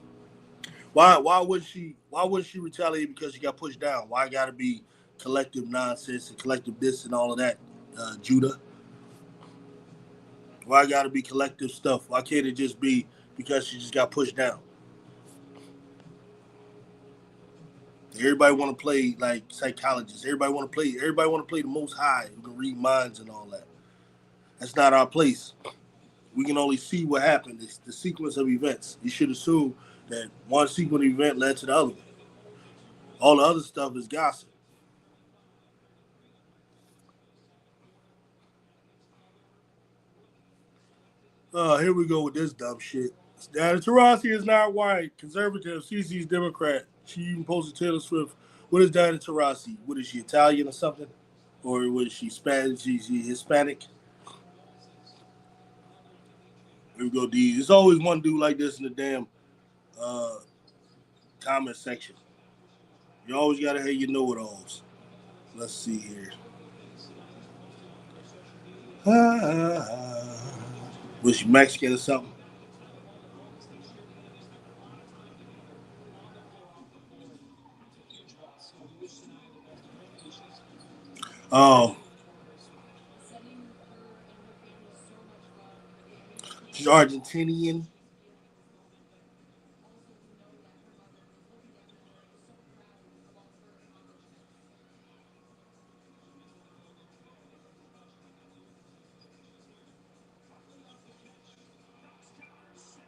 Why would she retaliate because she got pushed down? Why gotta be collective nonsense and collective this and all of that, Judah? Why gotta be collective stuff? Why can't it just be because she just got pushed down? Everybody want to play like psychologists. Everybody want to play the most high who can read minds and all that. That's not our place. We can only see what happened. It's the sequence of events. You should assume that one sequence event led to the other. All the other stuff is gossip. Here we go with this dumb shit. Diana Taurasi is not white. Conservative. CC's Democrat. She even posted Taylor Swift. What is Diana Taurasi? What is she, Italian or something? Or was she Spanish? She Hispanic? Here we go, D. There's always one dude like this in the damn uh, comment section. You always gotta have your know-it-alls. Let's see here. Was she Mexican or something? Oh, she's Argentinian.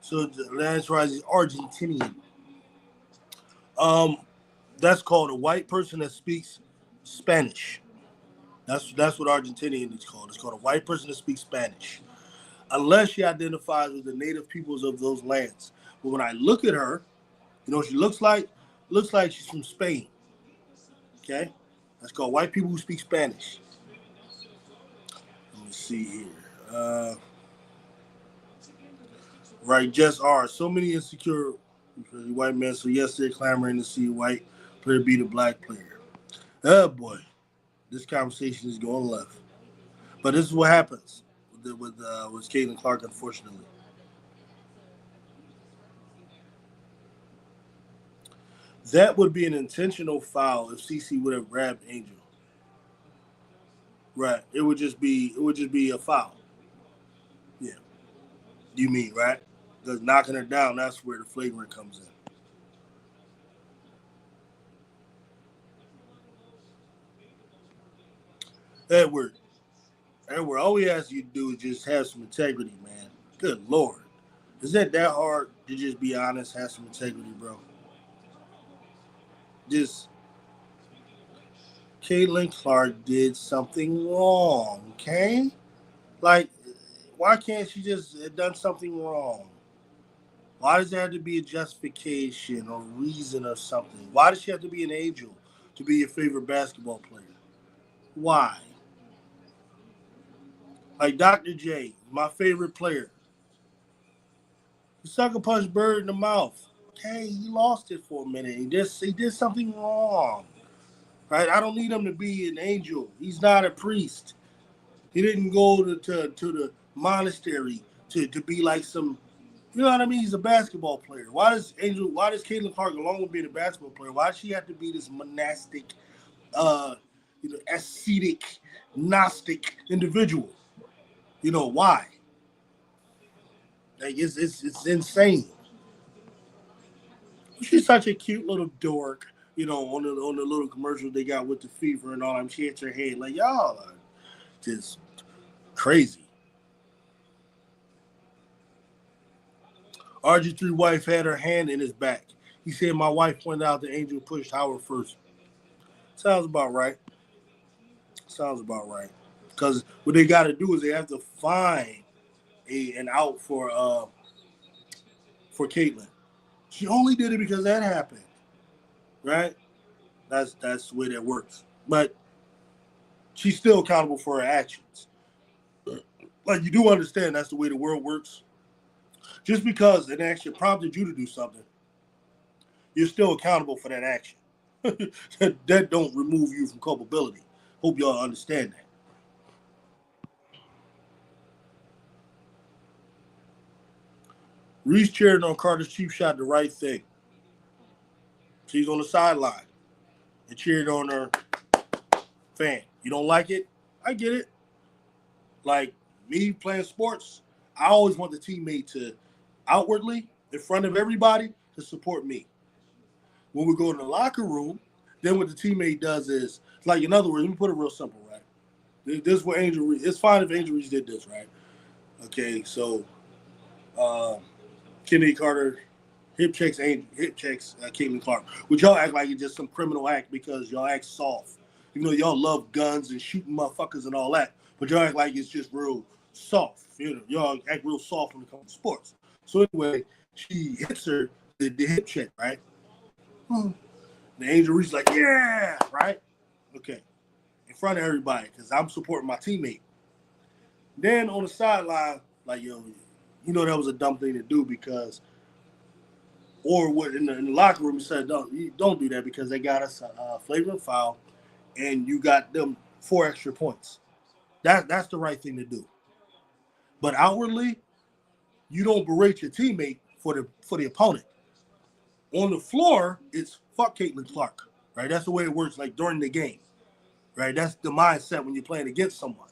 So that's right, she's Argentinian. Um, that's called a white person that speaks Spanish. That's what Argentinian is called. It's called a white person that speaks Spanish, unless she identifies with the native peoples of those lands. But when I look at her, you know what she looks like? Looks like she's from Spain. Okay, that's called white people who speak Spanish. Let me see here. Right, just are so many insecure white men. So yes, they're clamoring to see a white player beat a black player. Oh boy, this conversation is going left. But this is what happens with Caitlin Clark, unfortunately. That would be an intentional foul if CC would have grabbed Angel. Right. It would just be a foul. Yeah. You mean, right? Because knocking her down, that's where the flagrant comes in. Edward, Edward, all we ask you to do is just have some integrity, man. Good Lord. Is that hard to just be honest, have some integrity, bro? Just Caitlin Clark did something wrong, okay? Like, why can't she just have done something wrong? Why does there have to be a justification or reason or something? Why does she have to be an angel to be your favorite basketball player? Why? Like Dr. J, my favorite player. He sucker punched Bird in the mouth. Okay, he lost it for a minute. He did something wrong. Right? I don't need him to be an angel. He's not a priest. He didn't go to the monastery to be like some, you know what I mean? He's a basketball player. Why does Caitlin Clark, along with being a basketball player, why does she have to be this monastic, uh, ascetic, gnostic individual? Why? Like it's insane. She's such a cute little dork. On the little commercial they got with the fever and all that. She hits her head like y'all are just crazy. RG3 wife had her hand in his back. He said my wife pointed out the angel pushed Howard first. Sounds about right. Sounds about right. Because what they got to do is they have to find an out for Caitlyn. She only did it because that happened, right? That's the way that works. But she's still accountable for her actions. Like you do understand that's the way the world works. Just because an action prompted you to do something, you're still accountable for that action. that don't remove you from culpability. Hope y'all understand that. Reese cheered on Carter's cheap shot the right thing. She's on the sideline and cheered on her fan. You don't like it? I get it. Like me playing sports, I always want the teammate to outwardly, in front of everybody, to support me. When we go in the locker room, then what the teammate does is, like, in other words, let me put it real simple, right? This is what Angel Reese, it's fine if Angel Reese did this, right? Okay, so uh, Kennedy Carter hip checks Caitlin Clark, which y'all act like it's just some criminal act because y'all act soft. Even though y'all love guns and shooting motherfuckers and all that, but y'all act like it's just real soft. Y'all act real soft when it comes to sports. So anyway, she hits her the hip check, right? The Angel Reese like, yeah, right? Okay. In front of everybody, because I'm supporting my teammate. Then on the sideline, like, that was a dumb thing to do because, or what in the locker room, he said, don't do that because they got us a flagrant foul and you got them 4 extra points. That's the right thing to do. But outwardly, you don't berate your teammate for the opponent. On the floor, it's fuck Caitlin Clark, right? That's the way it works, like during the game, right? That's the mindset when you're playing against someone,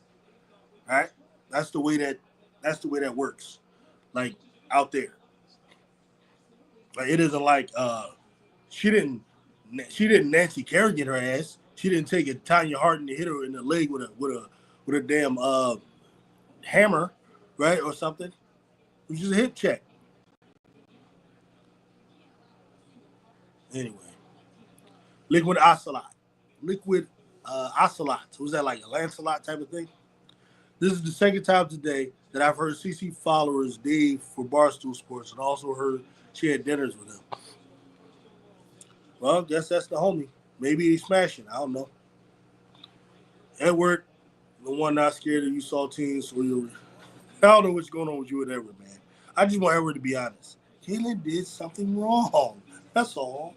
right? That's the way that works, like out there. Like it isn't like she didn't she didn't Nancy Kerrigan her ass. She didn't take a Tanya Harding to hit her in the leg with a damn hammer, right, or something. It was just a hip check. Anyway, liquid ocelot, liquid ocelot. Was that like a Lancelot type of thing? This is the second time today that I've heard CC followers Dave for Barstool Sports, and also heard she had dinners with him. Well, I guess that's the homie. Maybe he's smashing. I don't know. Edward, the one not scared of you saltines, or you. I don't know what's going on with you and Edward, man. I just want Edward to be honest. Caitlyn did something wrong. That's all.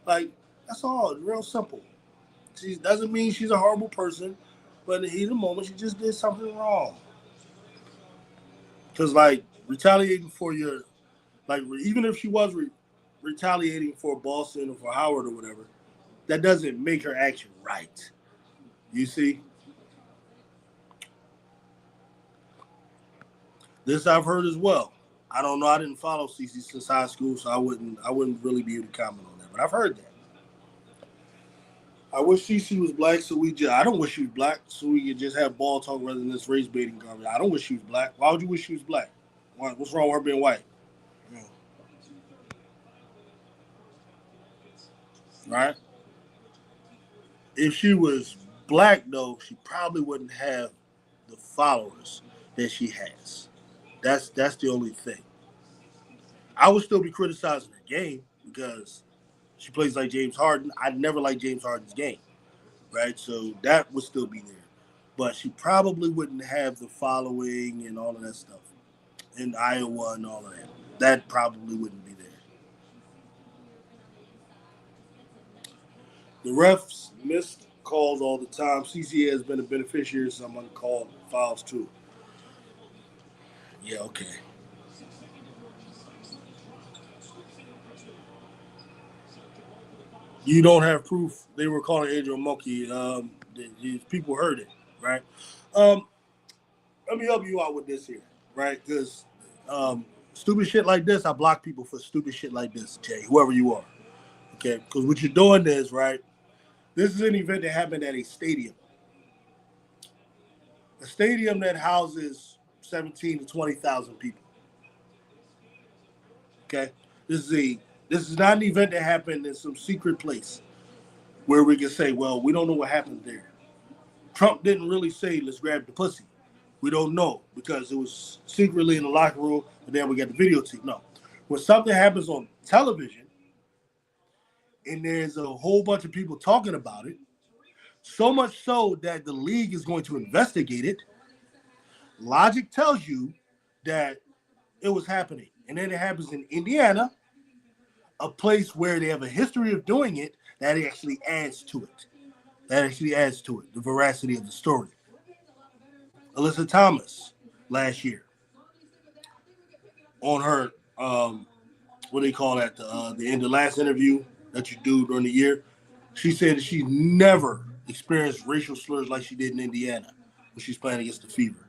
Like, that's all. It's real simple. She doesn't mean she's a horrible person, but in the heat of the moment, she just did something wrong. Because, like, retaliating for your, like, even if she was retaliating for Boston or for Howard or whatever, that doesn't make her action right. You see? This I've heard as well. I don't know. I didn't follow CC since high school, so I wouldn't really be able to comment on that. But I've heard that. I wish CC was black, so I don't wish she was black, so we could just have ball talk rather than this race baiting garbage. I don't wish she was black. Why would you wish she was black? What's wrong with her being white? Yeah. Right? If she was black, though, she probably wouldn't have the followers that she has. That's the only thing. I would still be criticizing her game because she plays like James Harden. I never liked James Harden's game, right? So that would still be there. But she probably wouldn't have the following and all of that stuff in Iowa and all of that. That probably wouldn't be there. The refs missed calls all the time. CCA has been a beneficiary of some uncalled fouls too. Yeah, okay. You don't have proof they were calling Adrian a monkey. People heard it, right? Um, Let me help you out with this here, right? Because stupid shit like this, I block people for stupid shit like this, Jay, whoever you are, okay? Because what you're doing is, right, this is an event that happened at a stadium that houses 17 to 20,000 people, okay? This is not an event that happened in some secret place where we can say, well, we don't know what happened there. Trump didn't really say, let's grab the pussy. We don't know because it was secretly in the locker room, and then we got the videotape. No. When something happens on television and there's a whole bunch of people talking about it, so much so that the league is going to investigate it, logic tells you that it was happening. And then it happens in Indiana, a place where they have a history of doing it, that actually adds to it. That actually adds to it, the veracity of the story. Alyssa Thomas last year on her what do they call that? The end of the last interview that you do during the year. She said that she never experienced racial slurs like she did in Indiana when she's playing against the Fever.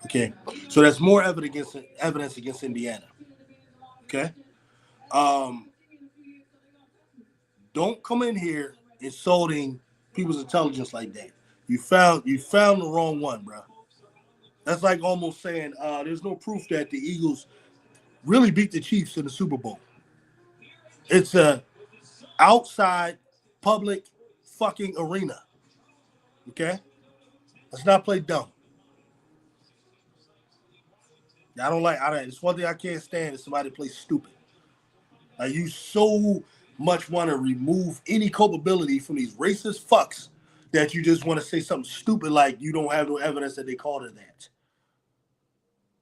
Okay, so that's more evidence against Indiana. Okay, um, don't come in here insulting people's intelligence like that. You found the wrong one, bro. That's like almost saying there's no proof that the Eagles really beat the Chiefs in the Super Bowl. It's a outside public fucking arena. Okay? Let's not play dumb. It's one thing I can't stand is somebody plays stupid. Like you so much want to remove any culpability from these racist fucks that you just want to say something stupid like you don't have no evidence that they called her that.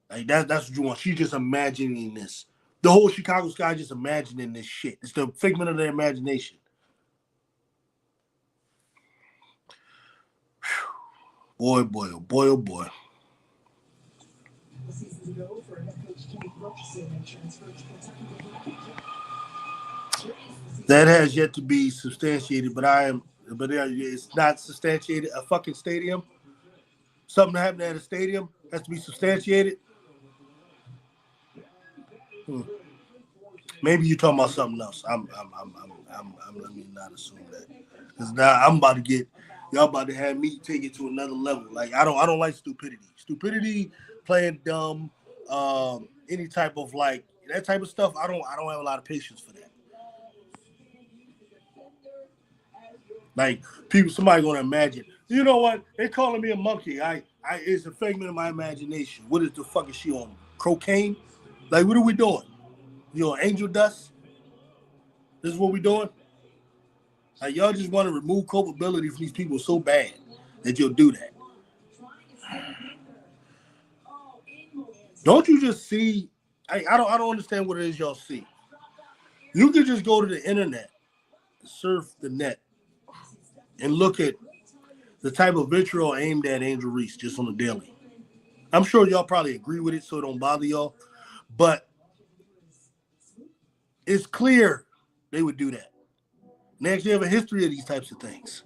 Like that's what you want. She's just imagining this. The whole Chicago Sky just imagining this shit. It's the figment of their imagination. Boy, boy, oh boy, oh boy. That has yet to be substantiated, but it's not substantiated. A fucking stadium, something that happened at a stadium has to be substantiated. Hmm. Maybe you're talking about something else. Let me not assume that because now I'm about to get y'all about to have me take it to another level. Like I don't like stupidity, playing dumb, any type of like that type of stuff. I don't have a lot of patience for that. Like somebody gonna imagine. You know what? They calling me a monkey. It's a figment of my imagination. What is the fuck is she on? Cocaine? Like what are we doing? You on angel dust? This is what we doing? Like y'all just want to remove culpability from these people so bad that you'll do that. Don't you just see? I don't understand what it is y'all see. You can just go to the internet, surf the net, and look at the type of vitriol aimed at Angel Reese just on the daily. I'm sure y'all probably agree with it, so it don't bother y'all. But it's clear they would do that. And they actually have a history of these types of things.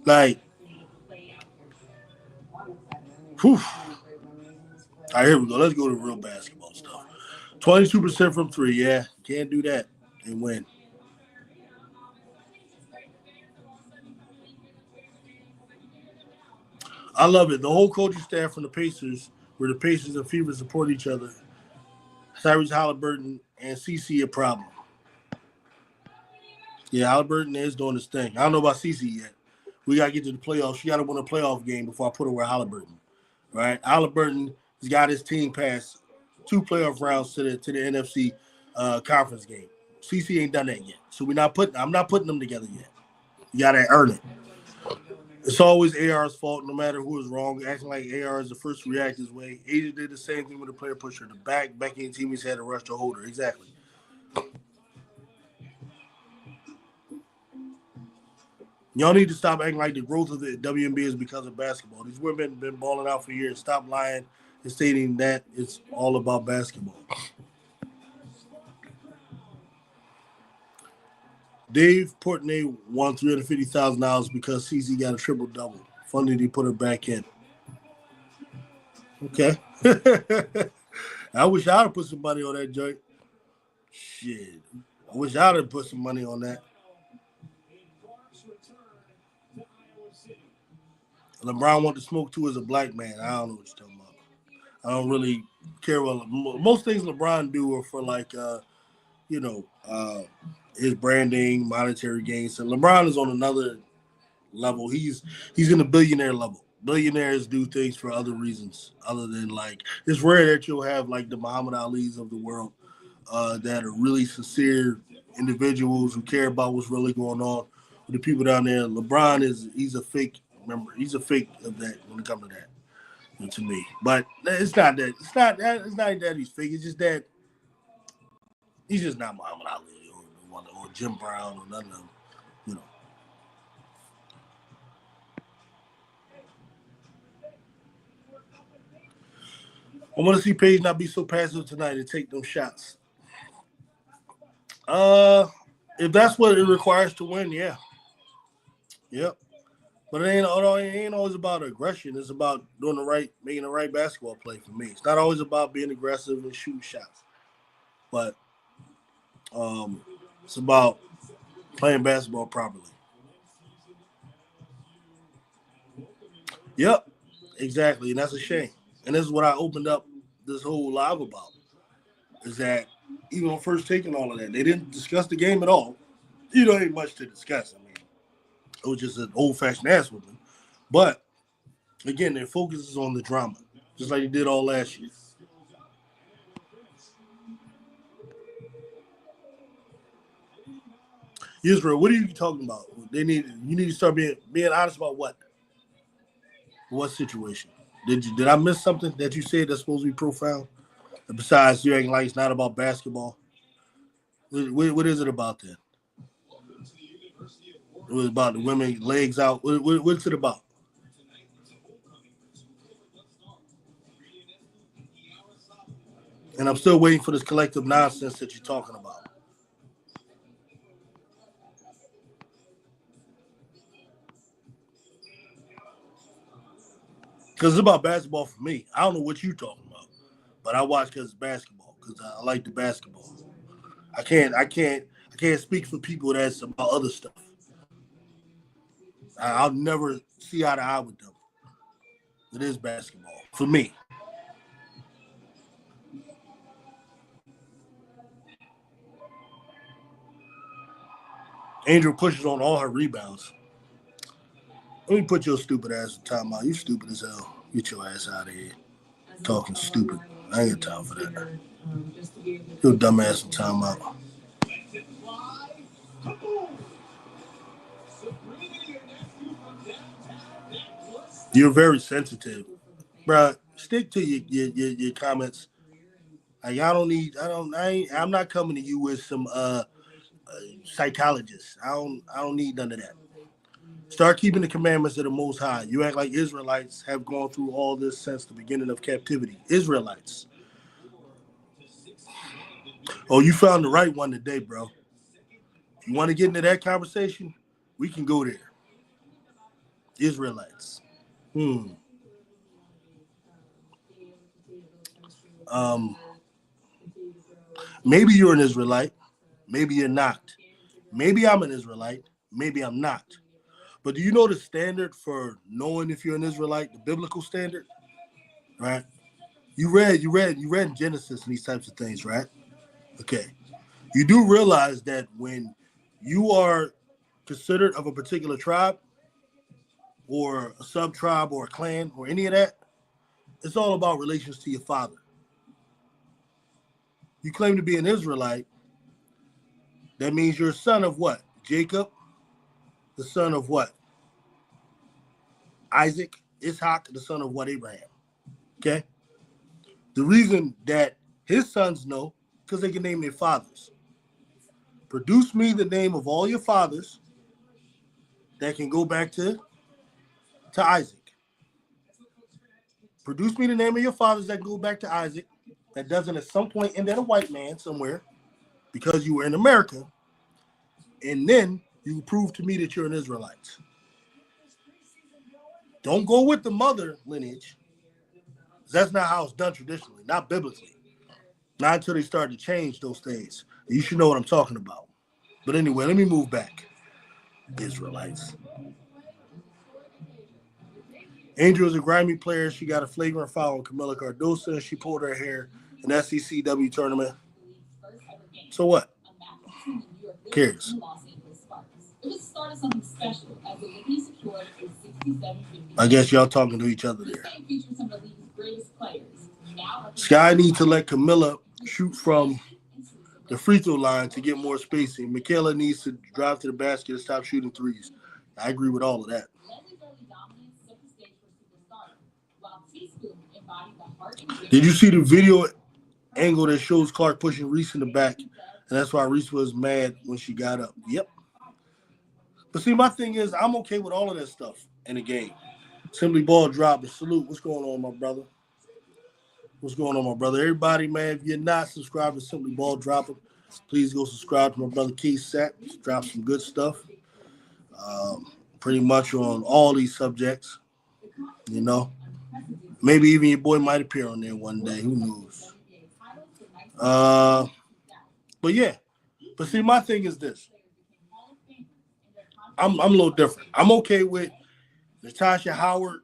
Like, whew. All right, here we go. Let's go to real basketball stuff. 22% from three. Yeah, can't do that and win. I love it. The whole coaching staff from the Pacers, where the Pacers and Fever support each other. Tyrese Halliburton and CC a problem. Yeah, Halliburton is doing his thing. I don't know about CC yet. We got to get to the playoffs. She got to win a playoff game before I put her with Halliburton. Right? Halliburton has got his team past 2 playoff rounds to the NFC conference game. CC ain't done that yet, so I'm not putting them together yet. You gotta earn it. It's always AR's fault, no matter who is wrong. Acting like AR is the first to react his way. Asia did the same thing with the player pusher. The back, Becky and teammates had to rush to hold her. Exactly. Y'all need to stop acting like the growth of the WNBA is because of basketball. These women been balling out for years. Stop lying and stating that it's all about basketball. Dave Portnoy won $350,000 because CZ got a triple double. Funny they put her back in. Okay. I wish I'd have put some money on that joint. Shit. I wish I'd have put some money on that. LeBron want to smoke too as a black man. I don't know what you're talking about. I don't really care what most things LeBron do are for like you know, his branding, monetary gains. So LeBron is on another level. He's in the billionaire level. Billionaires do things for other reasons, other than like it's rare that you'll have like the Muhammad Ali's of the world that are really sincere individuals who care about what's really going on with the people down there. LeBron he's a fake member. He's a fake of that when it comes to that. To me, but it's not that. It's not that he's fake. It's just that he's just not Muhammad Ali or Jim Brown or none of them. You know. I want to see Paige not be so passive tonight and take them shots. Uh, if that's what it requires to win, yeah, yep. But it ain't always about aggression. It's about making the right basketball play for me. It's not always about being aggressive and shooting shots, but it's about playing basketball properly. Yep, exactly, and that's a shame. And this is what I opened up this whole live about: is that even on first taking all of that, they didn't discuss the game at all. Ain't much to discuss. I mean, it was just an old-fashioned ass whooping. But again, their focus is on the drama, just like they did all last year. Israel, what are you talking about? You need to start being honest about what situation. Did I miss something that you said that's supposed to be profound? Besides, you acting like it's not about basketball. What is it about then? It was about the women legs out. What's it about? And I'm still waiting for this collective nonsense that you're talking about. Because it's about basketball for me. I don't know what you're talking about, but I watch because it's basketball. Because I like the basketball. I can't speak for people that's about other stuff. I'll never see eye to eye with them. It is basketball for me. Angel pushes on all her rebounds. Let me put your stupid ass in timeout. You stupid as hell. Get your ass out of here. Talking stupid. I ain't got time for that. Your dumb ass in timeout. You're very sensitive, bruh. Stick to your comments. Like, I don't need. I don't. I ain't, I'm not coming to you with some psychologist. I don't need none of that. Start keeping the commandments of the Most High. You act like Israelites have gone through all this since the beginning of captivity. Israelites. Oh, you found the right one today, bro. If you want to get into that conversation, we can go there. Israelites. Hmm. Um. Maybe you're an Israelite. Maybe you're not. Maybe I'm an Israelite. Maybe I'm not. But do you know the standard for knowing if you're an Israelite, the biblical standard? Right? You read Genesis and these types of things, right? Okay. You do realize that when you are considered of a particular tribe or a sub tribe or a clan or any of that, it's all about relations to your father. You claim to be an Israelite. That means you're a son of what? Jacob, the son of what? Isaac, Ishaq, the son of what? Abraham. Okay? The reason that his sons know, because they can name their fathers. Produce me the name of all your fathers that can go back to Isaac. Produce me the name of your fathers that can go back to Isaac that doesn't at some point end at a white man somewhere because you were in America, and then you prove to me that you're an Israelite. Don't go with the mother lineage. That's not how it's done traditionally, not biblically. Not until they start to change those things. You should know what I'm talking about. But anyway, let me move back. Israelites. Angel is a grimy player. She got a flagrant foul on Camila Cardoso. She pulled her hair in the SECW tournament. So what? Who cares? I guess y'all talking to each other there. Sky needs to let Camila shoot from the free throw line to get more spacing. Michaela needs to drive to the basket and stop shooting threes. I agree with all of that. Did you see the video angle that shows Clark pushing Reese in the back? And that's why Reese was mad when she got up. Yep. But see, my thing is, I'm okay with all of that stuff in the game. Simply ball drop and salute. What's going on, my brother? What's going on, my brother? Everybody, man, if you're not subscribed to Simply Ball Dropper, please go subscribe to my brother Keith Sack. Drop some good stuff. Pretty much on all these subjects, you know. Maybe even your boy might appear on there one day. Who knows? But yeah. But see, my thing is this. I'm a little different. I'm okay with Natasha Howard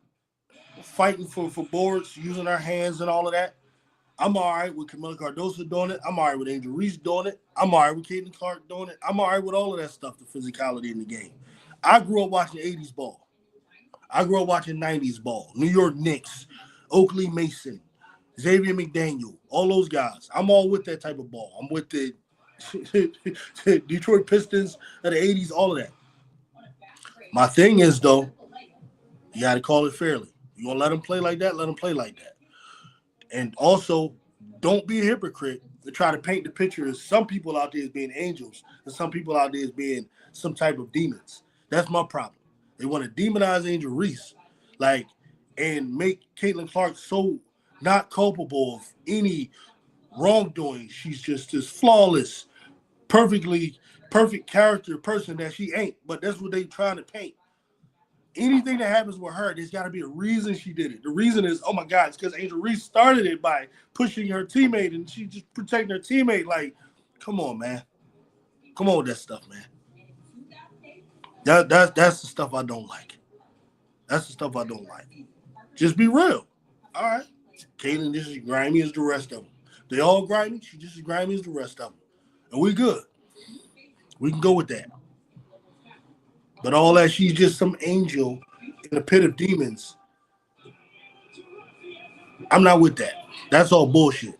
fighting for boards, using her hands and all of that. I'm all right with Camila Cardoso doing it. I'm all right with Angel Reese doing it. I'm all right with Caitlin Clark doing it. I'm all right with all of that stuff, the physicality in the game. I grew up watching 80s ball. I grew up watching 90s ball. New York Knicks, Oakley Mason, Xavier McDaniel, all those guys. I'm all with that type of ball. I'm with the Detroit Pistons of the 80s, all of that. My thing is, though, you got to call it fairly. You want to let them play like that? Let them play like that. And also, don't be a hypocrite to try to paint the picture as some people out there as being angels and some people out there as being some type of demons. That's my problem. They want to demonize Angel Reese, and make Caitlin Clark so not culpable of any wrongdoing. She's just this flawless, perfect character person that she ain't. But that's what they trying to paint. Anything that happens with her, there's got to be a reason she did it. The reason is, oh my God, it's because Angel Reese started it by pushing her teammate, and she just protecting her teammate. Like, come on, man. Come on with that stuff, man. That's the stuff I don't like. That's the stuff I don't like. Just be real. All right. Caitlin just as grimy as the rest of them. They all grimy. She just as grimy as the rest of them. And we good. We can go with that. But all that, she's just some angel in a pit of demons. I'm not with that. That's all bullshit.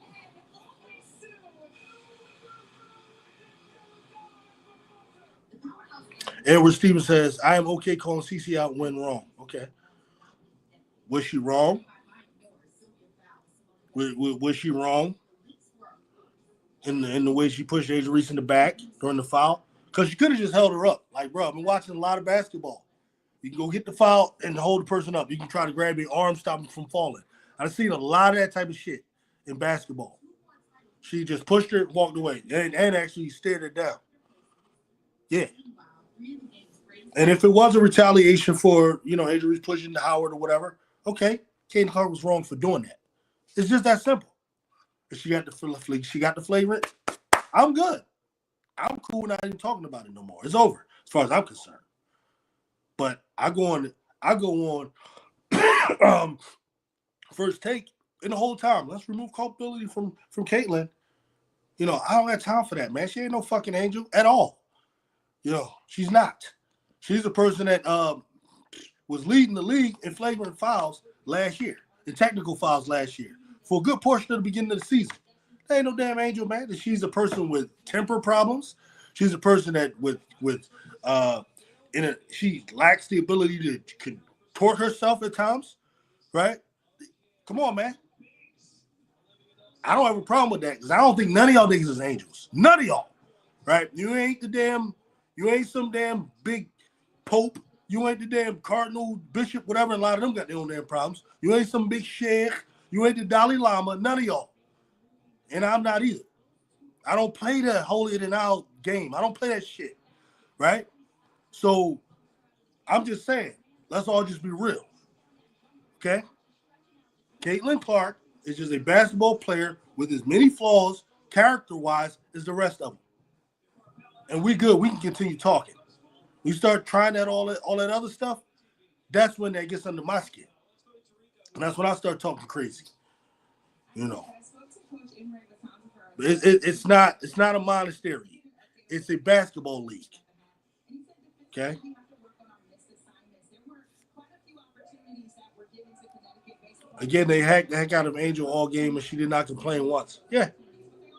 Edward Stevens says, I am okay calling CC out when wrong. Okay. Was she wrong? Was she wrong in the way she pushed Angel Reese in the back during the foul? Because she could have just held her up. Like, bro, I've been watching a lot of basketball. You can go get the foul and hold the person up. You can try to grab your arm, stop them from falling. I've seen a lot of that type of shit in basketball. She just pushed her, walked away, and actually stared her down. Yeah. And if it was a retaliation for, Angel Reese pushing the Howard or whatever, okay, Caitlin Clark was wrong for doing that. It's just that simple. If she got the flagrant, I'm good. I'm cool, not even talking about it no more. It's over as far as I'm concerned. But I go on First Take in the whole time. Let's remove culpability from Caitlin. I don't have time for that, man. She ain't no fucking angel at all. She's not. She's a person that was leading the league in flagrant fouls last year, in technical fouls last year, for a good portion of the beginning of the season. That ain't no damn angel, man. She's a person with temper problems. She's a person that uh she lacks the ability to contort herself at times, right? Come on, man. I don't have a problem with that because I don't think none of y'all niggas is angels. None of y'all, right? You ain't some damn big pope. You ain't the damn cardinal, bishop, whatever. A lot of them got their own damn problems. You ain't some big sheikh. You ain't the Dalai Lama. None of y'all. And I'm not either. I don't play the holier than thou game. I don't play that shit, right? So I'm just saying, let's all just be real, okay? Caitlin Clark is just a basketball player with as many flaws, character-wise, as the rest of them. And we good. We can continue talking. We start trying all that other stuff, that's when that gets under my skin. And that's when I start talking crazy. You know. It's not a monastery. It's a basketball league. Okay? Again, they hacked the heck out of Angel all game and she did not complain once. Yeah,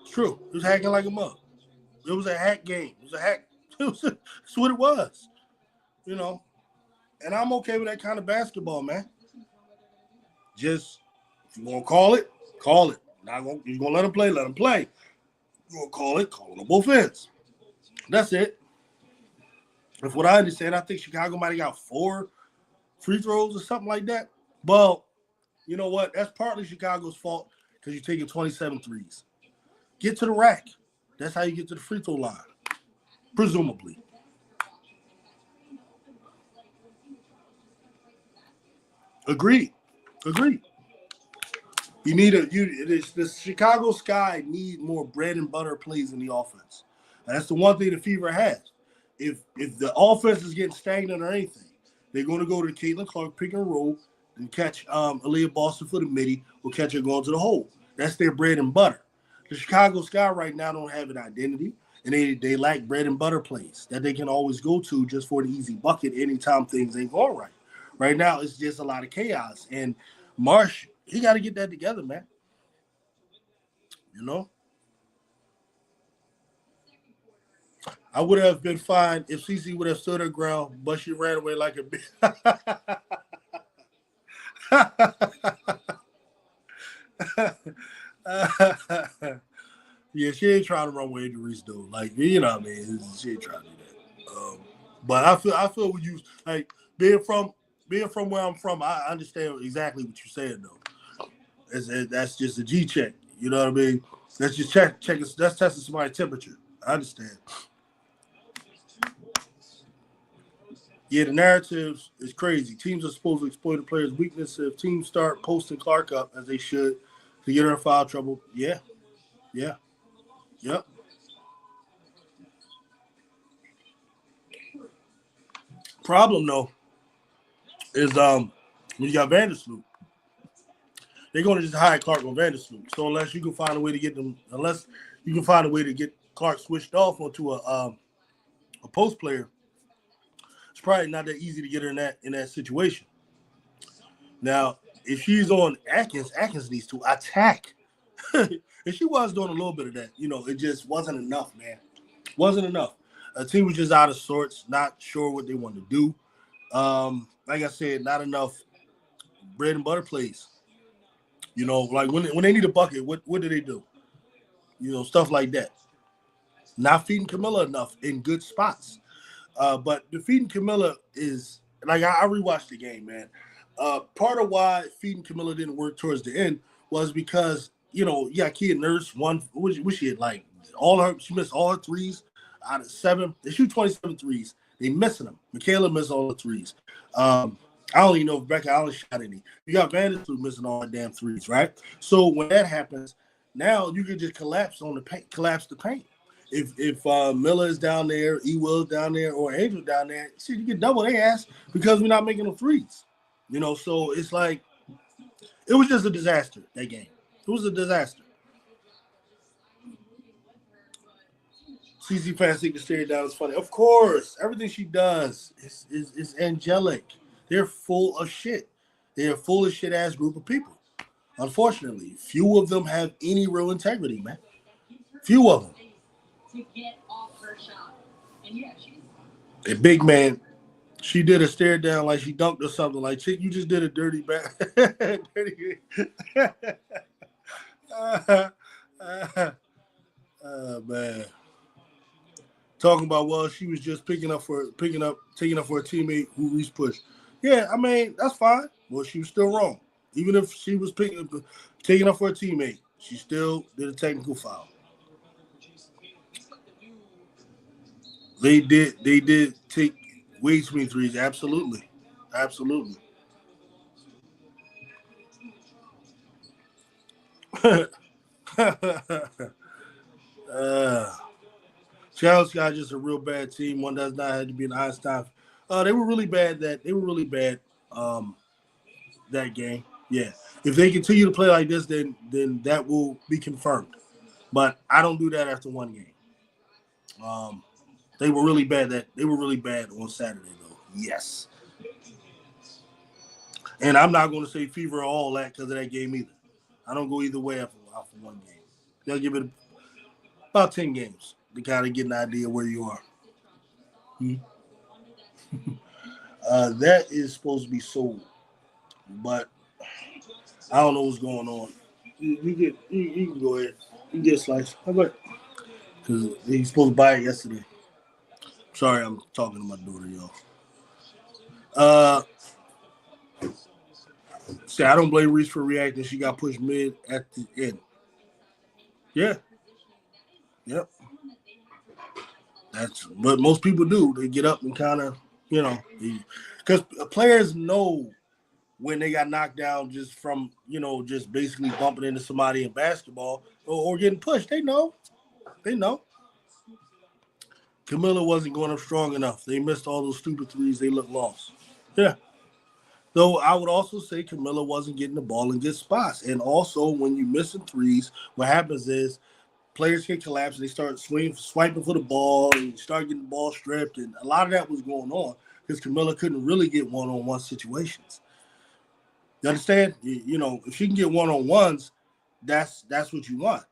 it's true. It was hacking like a mug. It was a hack game. It was a hack. That's what it was. You know. And I'm okay with that kind of basketball, man. Just, if you want to call it, call it. You're going to let them play, let them play. You're going to call it on both ends. That's it. If what I understand, I think Chicago might have got 4 free throws or something like that. Well, you know what? That's partly Chicago's fault because you're taking 27 threes. Get to the rack. That's how you get to the free throw line, presumably. Agreed. You need the Chicago Sky need more bread and butter plays in the offense. And that's the one thing the Fever has. If the offense is getting stagnant or anything, they're going to go to Caitlin Clark pick and roll and catch Aaliyah Boston for the midi or catch her going to the hole. That's their bread and butter. The Chicago Sky right now don't have an identity, and they lack bread and butter plays that they can always go to just for the easy bucket anytime things ain't going right. Right now, it's just a lot of chaos. And Marsh, he got to get that together, man. You know? I would have been fine if CC would have stood her ground, but she ran away like a bitch. Yeah, she ain't trying to run with injuries though. Like, you know what I mean? She ain't trying to do that. But I feel when you like being from where I'm from, I understand exactly what you're saying though. That's just a G check. You know what I mean? That's just checking. That's testing somebody's temperature. I understand. Yeah, the narrative is crazy. Teams are supposed to exploit the player's weakness. If teams start posting Clark up as they should to get her in foul trouble, yeah, yep. Problem though is when you got Vandersloot, they're going to just hire Clark on Vandersloot. So unless you can find a way to get Clark switched off onto a post player, it's probably not that easy to get her in that situation. Now, if she's on Atkins needs to attack. And she was doing a little bit of that. You know, it just wasn't enough, man. Wasn't enough. A team was just out of sorts, not sure what they wanted to do. Like I said, not enough bread and butter plays. You know, like when they need a bucket, what do they do? You know, stuff like that. Not feeding Camilla enough in good spots. But defeating Camilla is like I rewatched the game, man. Part of why feeding Camilla didn't work towards the end was because Kia Nurse what she had like she missed all her threes out of 7. They shoot 27 threes. They missing them. Michaela missed all the threes. I don't even know if Rebecca Allen shot any. You got Vandersloot missing all the damn threes, right? So when that happens, now you can just collapse the paint. If Miller is down there, E. Will down there, or Angel down there, shit, you get double their ass because we're not making them threes. You know, so it's like it was just a disaster, that game. It was a disaster. CC Fancy can stare down is funny. Of course, everything she does is angelic. They're full of shit. They're a full of shit ass group of people. Unfortunately, few of them have any real integrity, man. Few of them. A big man, she did a stare down like she dunked or something. Like, chick, you just did a dirty back. dirty. Man. Talking about, well, she was just taking up for a teammate who reached push. Yeah, I mean, that's fine. Well, she was still wrong. Even if she was taking up for a teammate, she still did a technical foul. They did take way too many threes. Absolutely. Absolutely. uh, Challenge got just a real bad team. One does not have to be an Einstein. They were really bad. Um, that game. Yeah. If they continue to play like this, then that will be confirmed. But I don't do that after one game. Um, they were really bad on Saturday though. Yes. And I'm not going to say fever or all that because of that game either. I don't go either way after one game. They'll give it about 10 games to kind of get an idea where you are. Hmm. That is supposed to be sold, but I don't know what's going on. You can go ahead. You get a slice. How about because he's supposed to buy it yesterday. Sorry, I'm talking to my daughter, y'all. Uh, See, I don't blame Reese for reacting. She got pushed mid at the end. Yeah, yep. That's what most people do. They get up and kind of, because players know when they got knocked down just from, just basically bumping into somebody in basketball or getting pushed. They know. They know. Camilla wasn't going up strong enough. They missed all those stupid threes. They looked lost. Yeah. Though I would also say Camilla wasn't getting the ball in good spots. And also, when you missing threes, what happens is players can collapse and they start swiping for the ball and start getting the ball stripped. And a lot of that was going on because Camilla couldn't really get one-on-one situations. You understand? If she can get one-on-ones, that's what you want.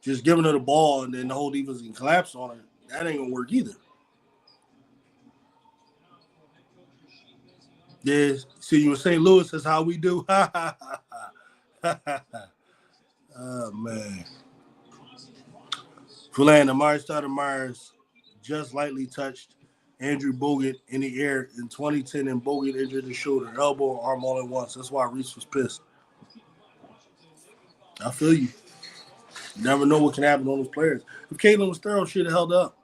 Just giving her the ball and then the whole defense can collapse on her. That ain't gonna work either. Yeah, see you in St. Louis. That's how we do. Oh man. Fulan Amari Stoudemire just lightly touched Andrew Bogut in the air in 2010, and Bogut injured his shoulder, elbow, arm all at once. That's why Reese was pissed. I feel you. You never know what can happen on those players. If Caitlin was thorough, she'd have held up.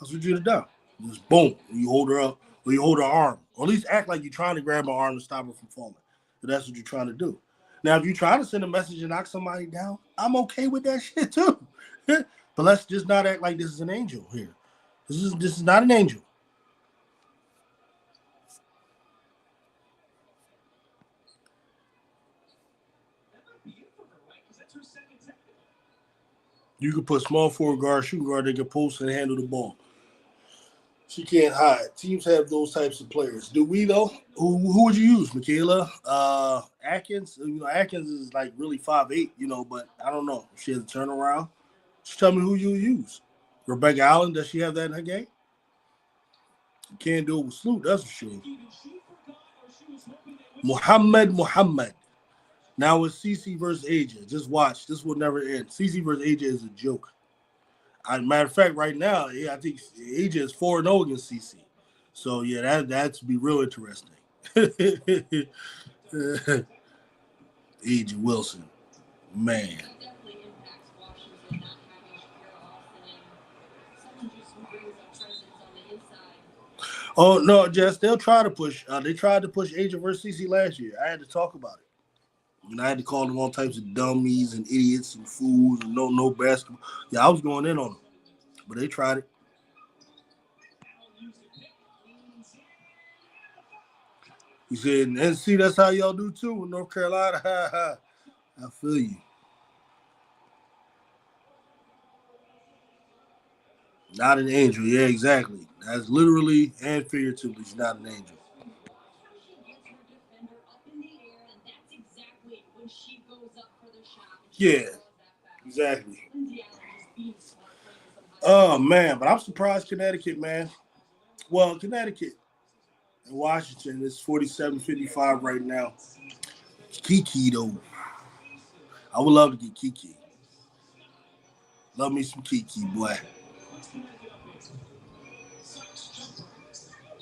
That's what you'd have done. Just boom, you hold her up, or you hold her arm, or at least act like you're trying to grab her arm to stop her from falling. But that's what you're trying to do. Now, if you try to send a message and knock somebody down, I'm okay with that shit too. But let's just not act like this is an angel here. This is not an angel. You can put small forward guard, shooting guard, they can post and handle the ball. She can't hide. Teams have those types of players. Do we though? Who would you use? Michaela, Atkins. Atkins is like really 5'8", but I don't know. If she has a turnaround. Just tell me who you use. Rebecca Allen, does she have that in her game? You can't do it with Sloot, that's for sure. Muhammad. Now it's CC versus AJ. Just watch. This will never end. CC versus AJ is a joke. Matter of fact, right now, yeah, I think AJ is 4-0 against CC. So yeah, that's be real interesting. AJ Wilson, man. Oh no, Jess, they'll try to push. They tried to push AJ versus CC last year. I had to talk about it. I had to call them all types of dummies and idiots and fools and no basketball. Yeah, I was going in on them, but they tried it. He said, and see, that's how y'all do too with North Carolina. I feel you. Not an angel. Yeah, exactly. That's literally and figuratively, she's not an angel. Yeah, exactly. Oh man, but I'm surprised Connecticut, man. Well, Connecticut and Washington is 47-55 right now. Kiki though, I would love to get Kiki. Love me some Kiki, boy.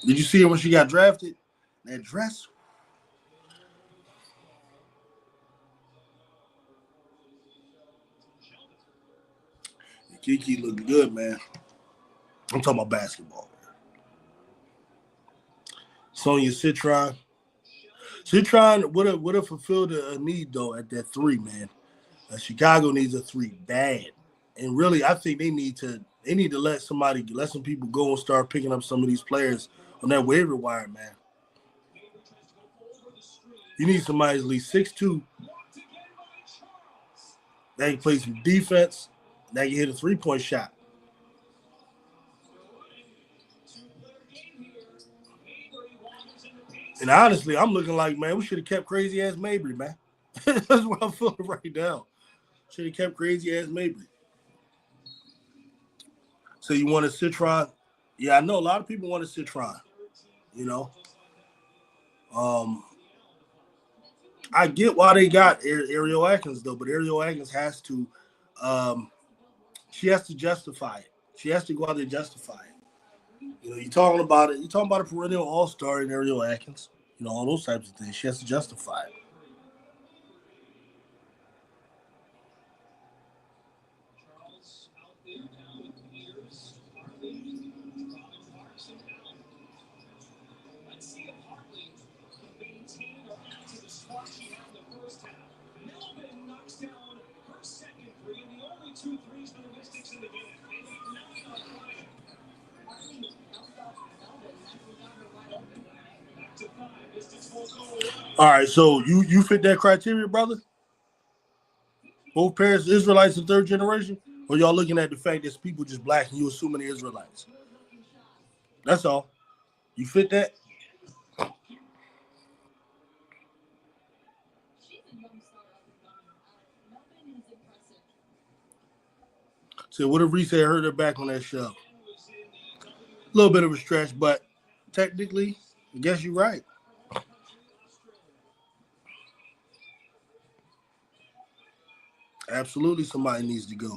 Did you see her when she got drafted? That dress, Kiki looked good, man. I'm talking about basketball. Sonya Citron. Citron would have fulfilled a need though at that three, man. Chicago needs a three bad, and really, I think they need to let some people go and start picking up some of these players on that waiver wire, man. You need somebody at least 6'2" that can play some defense, that can hit a 3-point shot. And honestly, I'm looking like, man, we should have kept crazy ass Mabry, man. That's what I'm feeling right now. Should have kept crazy ass Mabry. So you want a Citron? Yeah, I know a lot of people want a Citron. You know, um, I get why they got Ariel Atkins though, but Ariel Atkins has to, um, she has to justify it. She has to go out there and justify it. You know, you're talking about it. You're talking about a perennial All Star in Ariel Atkins. You know, all those types of things. She has to justify it. All right, so you fit that criteria, brother. Both parents Israelites and third generation, or y'all looking at the fact that people just black and you assuming they're Israelites. That's all. You fit that. So what if Reese had heard her back on that show? A little bit of a stretch, but technically, I guess you're right. Absolutely, somebody needs to go.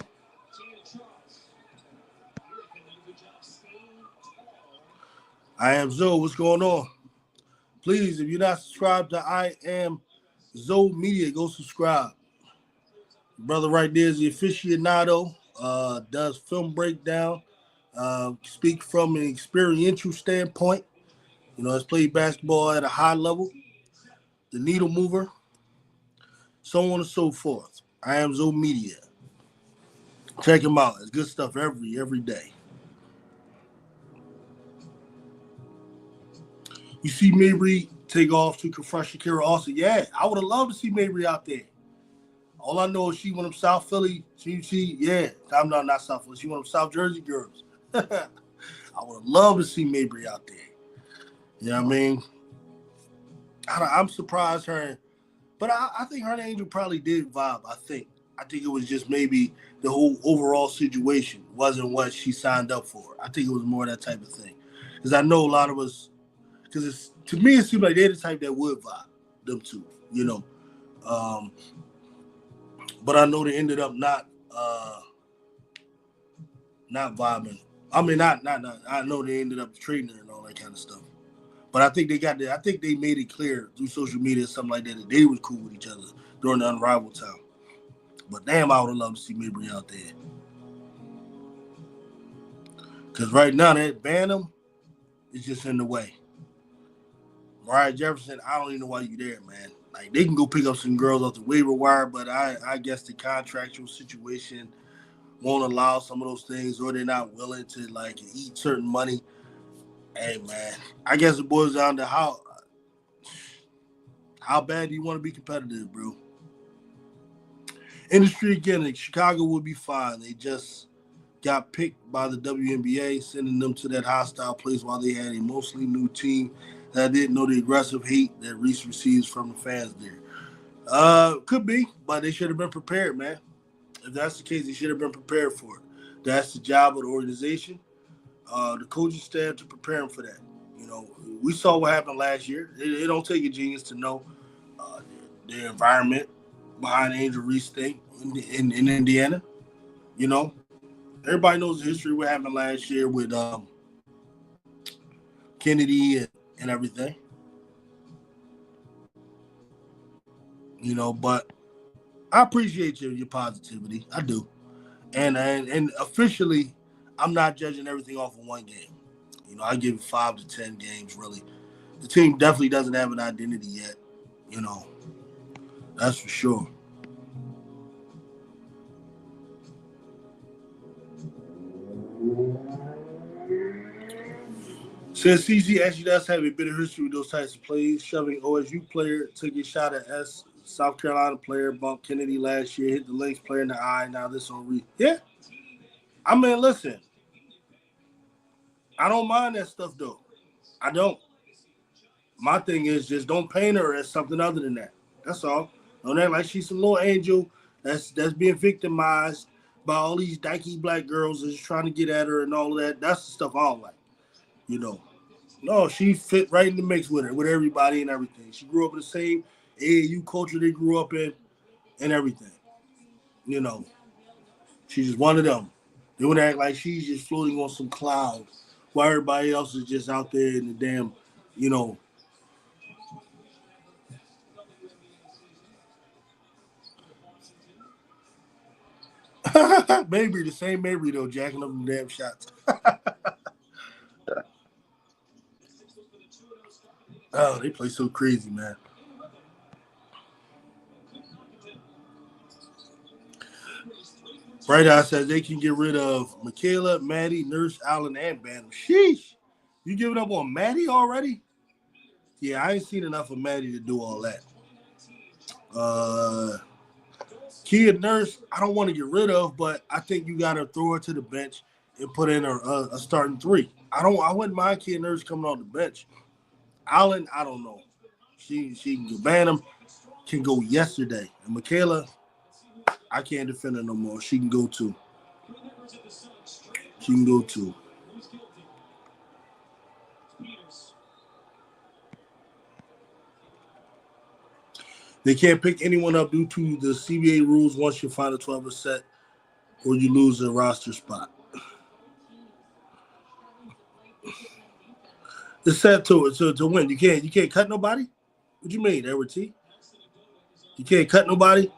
I am Zoe. What's going on? Please, if you're not subscribed to I am Zoe Media, go subscribe. Brother right there is the aficionado. Does film breakdown. Speak from an experiential standpoint. You know, has played basketball at a high level. The needle mover, so on and so forth. I am Zoe Media. Check him out. It's good stuff every day. You see Mabry take off to confront Shakira Austin. Yeah, I would have loved to see Mabry out there. All I know is she one of them South Philly. Yeah. I'm not South Philly. She one of them South Jersey girls. I would have loved to see Mabry out there. You know what I mean? I'm surprised her, but I think her and Angel probably did vibe. I think it was just maybe the whole overall situation wasn't what she signed up for. I think it was more that type of thing. Because I know a lot of us, because it's to me it seems like they're the type that would vibe them two, you know. Um, but I know they ended up not vibing. I mean, not. I know they ended up trading her and all that kind of stuff. But I think I think they made it clear through social media and something like that they was cool with each other during the unrivaled time. But damn, I would have loved to see Mabry out there. Because right now that Bantam is just in the way. Mariah Jefferson, I don't even know why you there, man. Like they can go pick up some girls off the waiver wire, but I guess the contractual situation won't allow some of those things, or they're not willing to like eat certain money. Hey man, I guess it boils down to how bad do you want to be competitive, bro? Industry again, like Chicago would be fine. They just got picked by the WNBA, sending them to that hostile place while they had a mostly new team that didn't know the aggressive hate that Reese receives from the fans there. Could be, but they should have been prepared, man. If that's the case, they should have been prepared for it. That's the job of the organization, the coaching staff to prepare them for that. You know, we saw what happened last year. It don't take a genius to know uh, the environment behind Angel Reese thing in Indiana. You know, everybody knows the history of what happened last year with Kennedy and everything. You know, but I appreciate your positivity. I do. And officially, I'm not judging everything off of one game. You know, I give it 5 to 10 games. Really, the team definitely doesn't have an identity yet. You know, that's for sure. Since CC actually does have a bit of history with those types of plays, shoving OSU player took a shot at South Carolina player, bumped Kennedy last year, hit the Lynx player in the eye. Now this on Yeah, I mean, listen, I don't mind that stuff though. I don't. My thing is just don't paint her as something other than that. That's all. Don't act like she's some little angel that's being victimized by all these dykey black girls that's trying to get at her and all of that. That's the stuff I don't like. You know. No, she fit right in the mix with her, with everybody and everything. She grew up in the same AAU culture they grew up in and everything. You know. She's just one of them. They would act like she's just floating on some cloud while everybody else is just out there in the damn, you know, Mabry, the same Mabry though, jacking up them damn shots. Oh, they play so crazy, man. Bright Eye says they can get rid of Michaela, Maddie, Nurse, Allen, and Bantam. Sheesh. You giving up on Maddie already? Yeah, I ain't seen enough of Maddie to do all that. Uh Kid Nurse, I don't want to get rid of, but I think you gotta throw her to the bench and put in a starting three. I wouldn't mind Kid Nurse coming off the bench. Allen, I don't know. She can go Bantam can go yesterday. And Michaela, I can't defend her no more. She can go too. She can go too. They can't pick anyone up due to the CBA rules once your final 12 is set or you lose a roster spot. It's set to win. You can't cut nobody? What you mean, Edward T? You can't cut nobody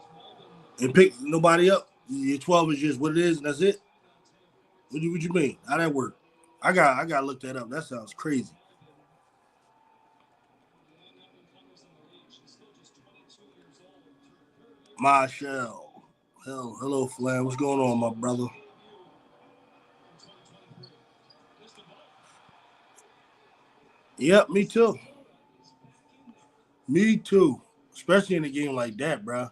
and pick nobody up. Your 12 is just what it is and that's it. What you mean? How that work? I gotta look that up. That sounds crazy. Marshall. Hello, Flan. What's going on, my brother? Yep, me too. Me too. Especially in a game like that, bro.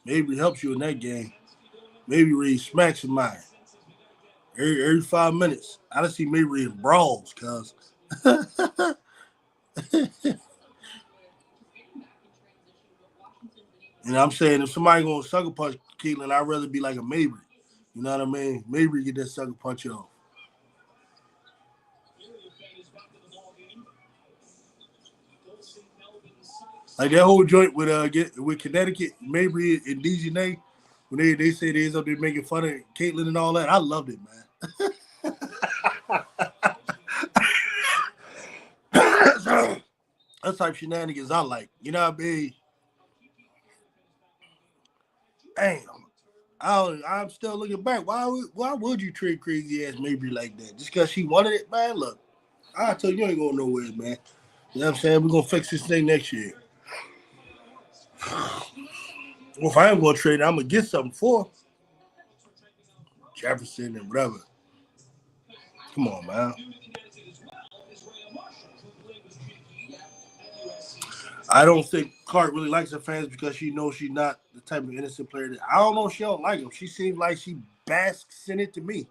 Maybe it helps you in that game. Maybe read smacks in mine. Every 5 minutes. I done see maybe in brawls, cuz. And I'm saying if somebody gonna sucker punch Caitlyn, I'd rather be like a Mabry. You know what I mean? Mabry get that sucker punch off. Like that whole joint with Connecticut, Mabry and DJNA, when they say they was up there making fun of Caitlyn and all that. I loved it, man. That's type shenanigans I like. You know what I mean? Damn. I'm still looking back. Why would you treat crazy ass Mabry like that? Just because she wanted it, man? Look, I tell you, you ain't going nowhere, man. You know what I'm saying? We're going to fix this thing next year. Well, if I am going to trade, I'm going to get something for Jefferson and whatever. Come on, man. I don't think Clark really likes her fans because she knows she's not the type of innocent player. I don't know if she don't like him. She seems like she basks in it to me.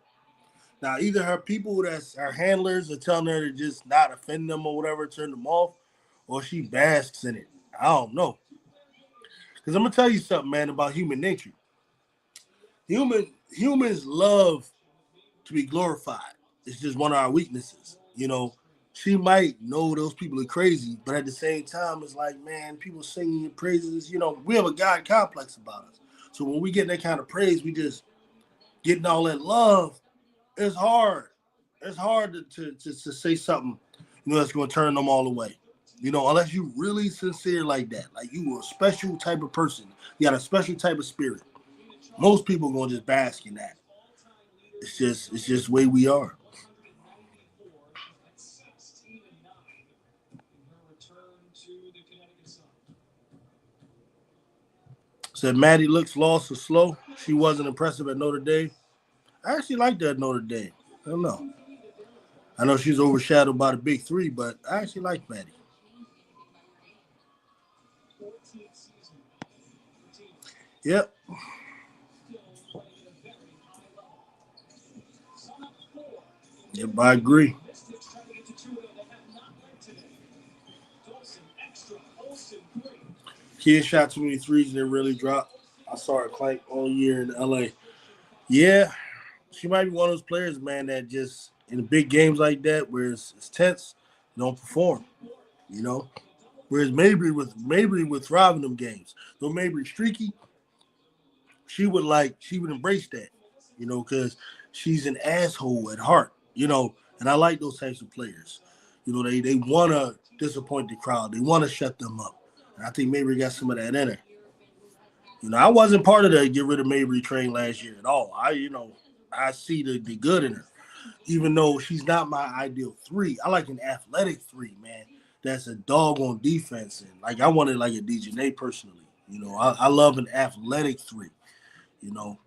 Now, either her people that's her handlers are telling her to just not offend them or whatever, turn them off, or she basks in it. I don't know. Because I'm gonna tell you something, man, about human nature. Humans love to be glorified. It's just one of our weaknesses. She might know those people are crazy, but at the same time, it's like, man, people singing your praises. We have a God complex about us. So when we get that kind of praise, we just getting all that love. It's hard. It's hard to say something, that's going to turn them all away. Unless you really sincere like that, like you were a special type of person, you got a special type of spirit. Most people are going to just bask in that. It's just the way we are. Said Maddie looks lost or slow. She wasn't impressive at Notre Dame. I actually liked her at Notre Dame. I don't know. I know she's overshadowed by the big three, but I actually like Maddie. Yep. Yep, I agree. Kid shot too many threes and didn't really drop. I saw her clank all year in LA. Yeah, she might be one of those players, man, that just in the big games like that where it's tense, don't perform. You know, whereas Mabry would thrive in them games. Though Mabry streaky, she would embrace that. Because she's an asshole at heart. And I like those types of players. They want to disappoint the crowd. They want to shut them up. And I think Mabry got some of that in her. I wasn't part of the get rid of Mabry train last year at all. I see the good in her, even though she's not my ideal three. I like an athletic three, man. That's a dog on defense, and like I wanted like a DJ personally. I love an athletic three. You know,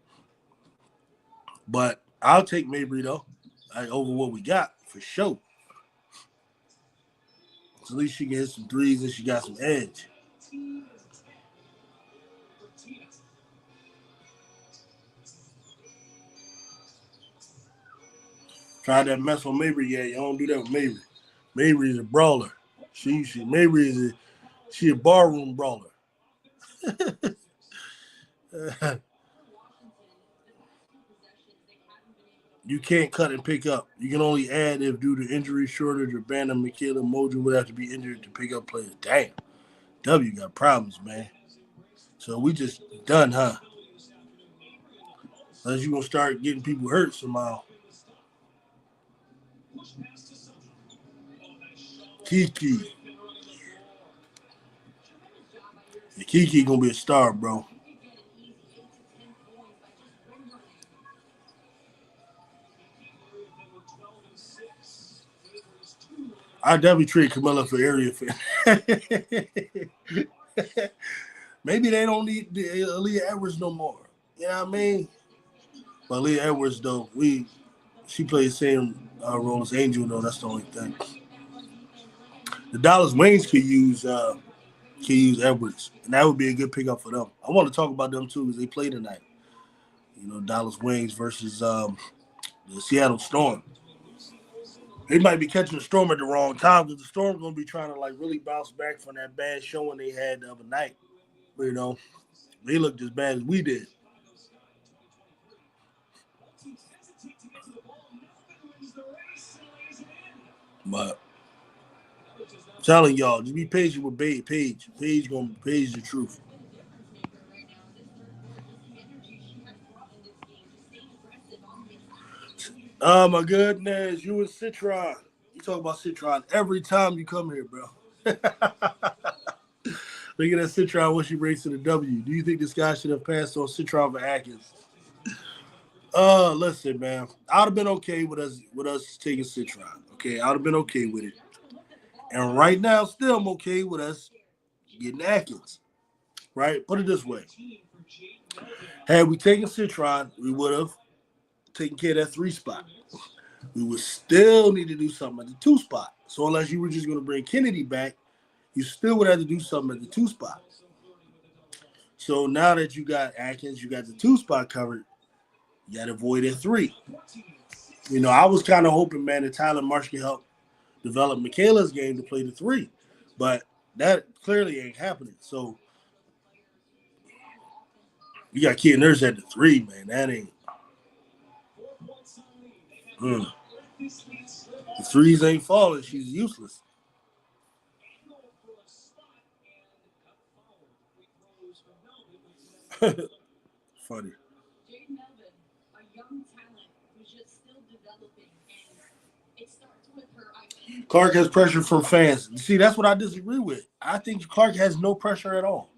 but I'll take Mabry though, over what we got for sure. At least she can hit some threes and she got some edge. Tried that mess on Mabry, yeah. You don't do that with Mabry. Mabry is a brawler. Mabry is she a barroom brawler. You can't cut and pick up. You can only add if due to injury, shortage, or ban of Michaela Mojo would have to be injured to pick up players. Damn. W got problems, man. So we just done, huh? Unless you gonna start getting people hurt somehow. Kiki. Yeah, Kiki gonna be a star, bro. I definitely trade Camilla for area fan. Maybe they don't need Aaliyah Edwards no more. You know what I mean? But Aaliyah Edwards, though, she plays the same role as Angel, though. That's the only thing. The Dallas Wings could use Edwards, and that would be a good pickup for them. I want to talk about them too because they play tonight. Dallas Wings versus the Seattle Storm. They might be catching the Storm at the wrong time because the Storm's gonna be trying to like really bounce back from that bad showing they had the other night. They looked as bad as we did. But I'm telling y'all, just be patient with Paige. Paige the truth. Oh my goodness, you and Citron. You talk about Citron every time you come here, bro. Look at that Citron when she breaks to the W. Do you think this guy should have passed on Citron for Atkins? Listen, man. I'd have been okay with us taking Citron. Okay, I'd have been okay with it. And right now, still I'm okay with us getting Atkins. Right? Put it this way. Had we taken Citron, we would have taken care of that three spot. We would still need to do something at the two spot. So unless you were just going to bring Kennedy back, you still would have to do something at the two spot. So now that you got Atkins, you got the two spot covered, you got to avoid at three. I was kind of hoping, man, that Tyler Marsh could help develop Michaela's game to play the three. But that clearly ain't happening. So You got Kia Nurse at the 3, man. That ain't. The threes ain't falling. She's useless. Funny. Clark has pressure from fans. See, that's what I disagree with. I think Clark has no pressure at all.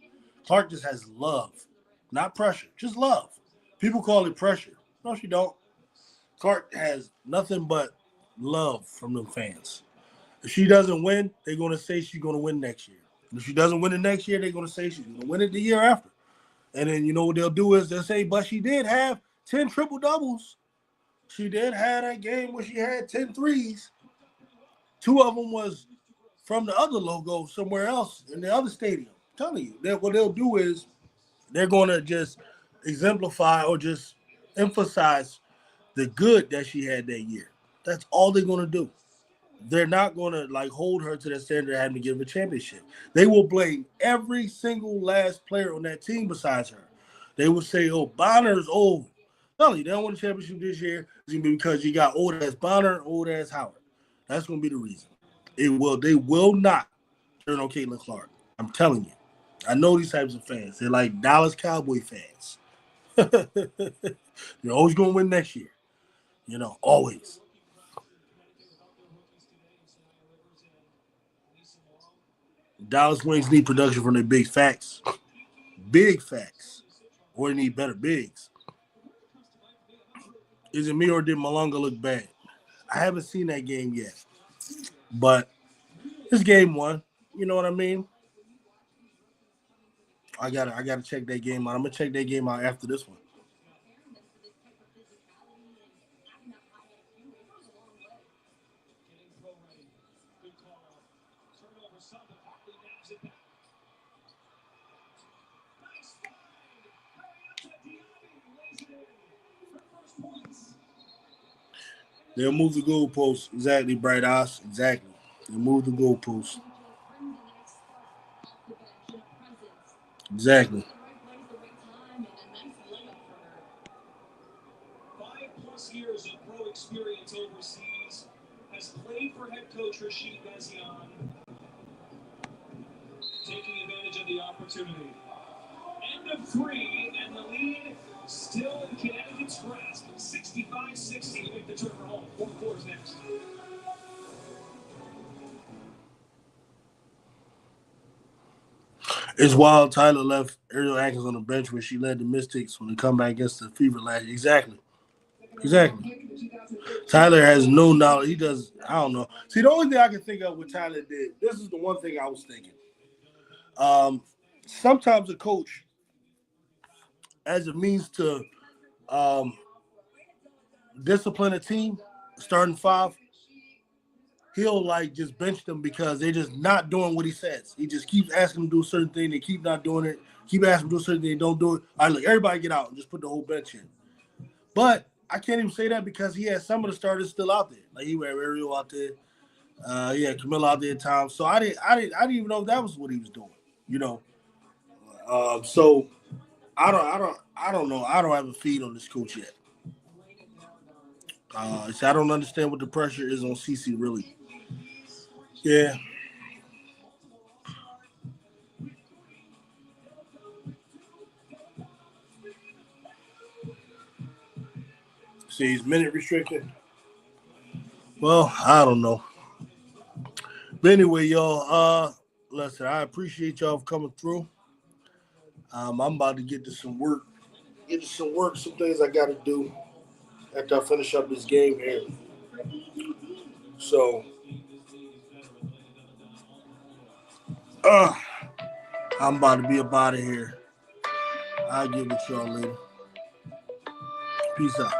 Clark just has love, not pressure, just love. People call it pressure. No, she don't. Clark has nothing but love from them fans. If she doesn't win, they're going to say she's going to win next year. If she doesn't win it next year, they're going to say she's going to win it the year after. And then you know what they'll do is they'll say, but she did have 10 triple doubles. She did have that game where she had 10 threes. 2 of them was from the other logo somewhere else in the other stadium. I'm telling you, that what they'll do is they're going to just exemplify or just emphasize the good that she had that year. That's all they're going to do. They're not going to like hold her to the standard of having to give a championship. They will blame every single last player on that team besides her. They will say, oh, Bonner's old. No, you don't win a championship this year. It's going to be because you got old ass Bonner and old ass Howard. That's going to be the reason. They will not turn on Caitlin Clark. I'm telling you. I know these types of fans. They're like Dallas Cowboy fans. They're always going to win next year. You know, always. Dallas Wings need production from their big facts. Big facts. Or they need better bigs. Is it me or did Malunga look bad? I haven't seen that game yet. But it's game 1. You know what I mean? I gotta check that game out. I'm gonna check that game out after this one. They'll move the goalposts. Exactly, Bright Eyes. Exactly. They'll move the goalposts. Exactly. 5+ years of pro experience overseas, has played for head coach Rashid Bezion, taking advantage of the opportunity. End of 3, and the lead still in Connecticut's grasp. 65-60 to make the turn for home. 4 quarters next. It's wild Tyler left Ariel Atkins on the bench when she led the Mystics when they come back against the Fever last year. Exactly. Exactly. Tyler has no knowledge. He does, I don't know. See, the only thing I can think of what Tyler did, this is the one thing I was thinking. Sometimes a coach, as a means to um, discipline a team, starting 5, he'll like just bench them because they're just not doing what he says. He just keeps asking them to do a certain thing. They keep not doing it. Keep asking them to do a certain thing. They don't do it. All right, look, everybody get out and just put the whole bench in. But I can't even say that because he has some of the starters still out there. Like he had Ariel out there. He had Camilla out there at times. So I didn't even know if that was what he was doing. You know. So I don't know. I don't have a feed on this coach yet. So I don't understand what the pressure is on CC really. Yeah. See, he's minute restricted. Well, I don't know. But anyway, y'all, listen, I appreciate y'all for coming through. I'm about to get to some work. Get to some work, some things I gotta do after I finish up this game here. So uh I'm about to be up out of here. I'll get with y'all later. Peace out.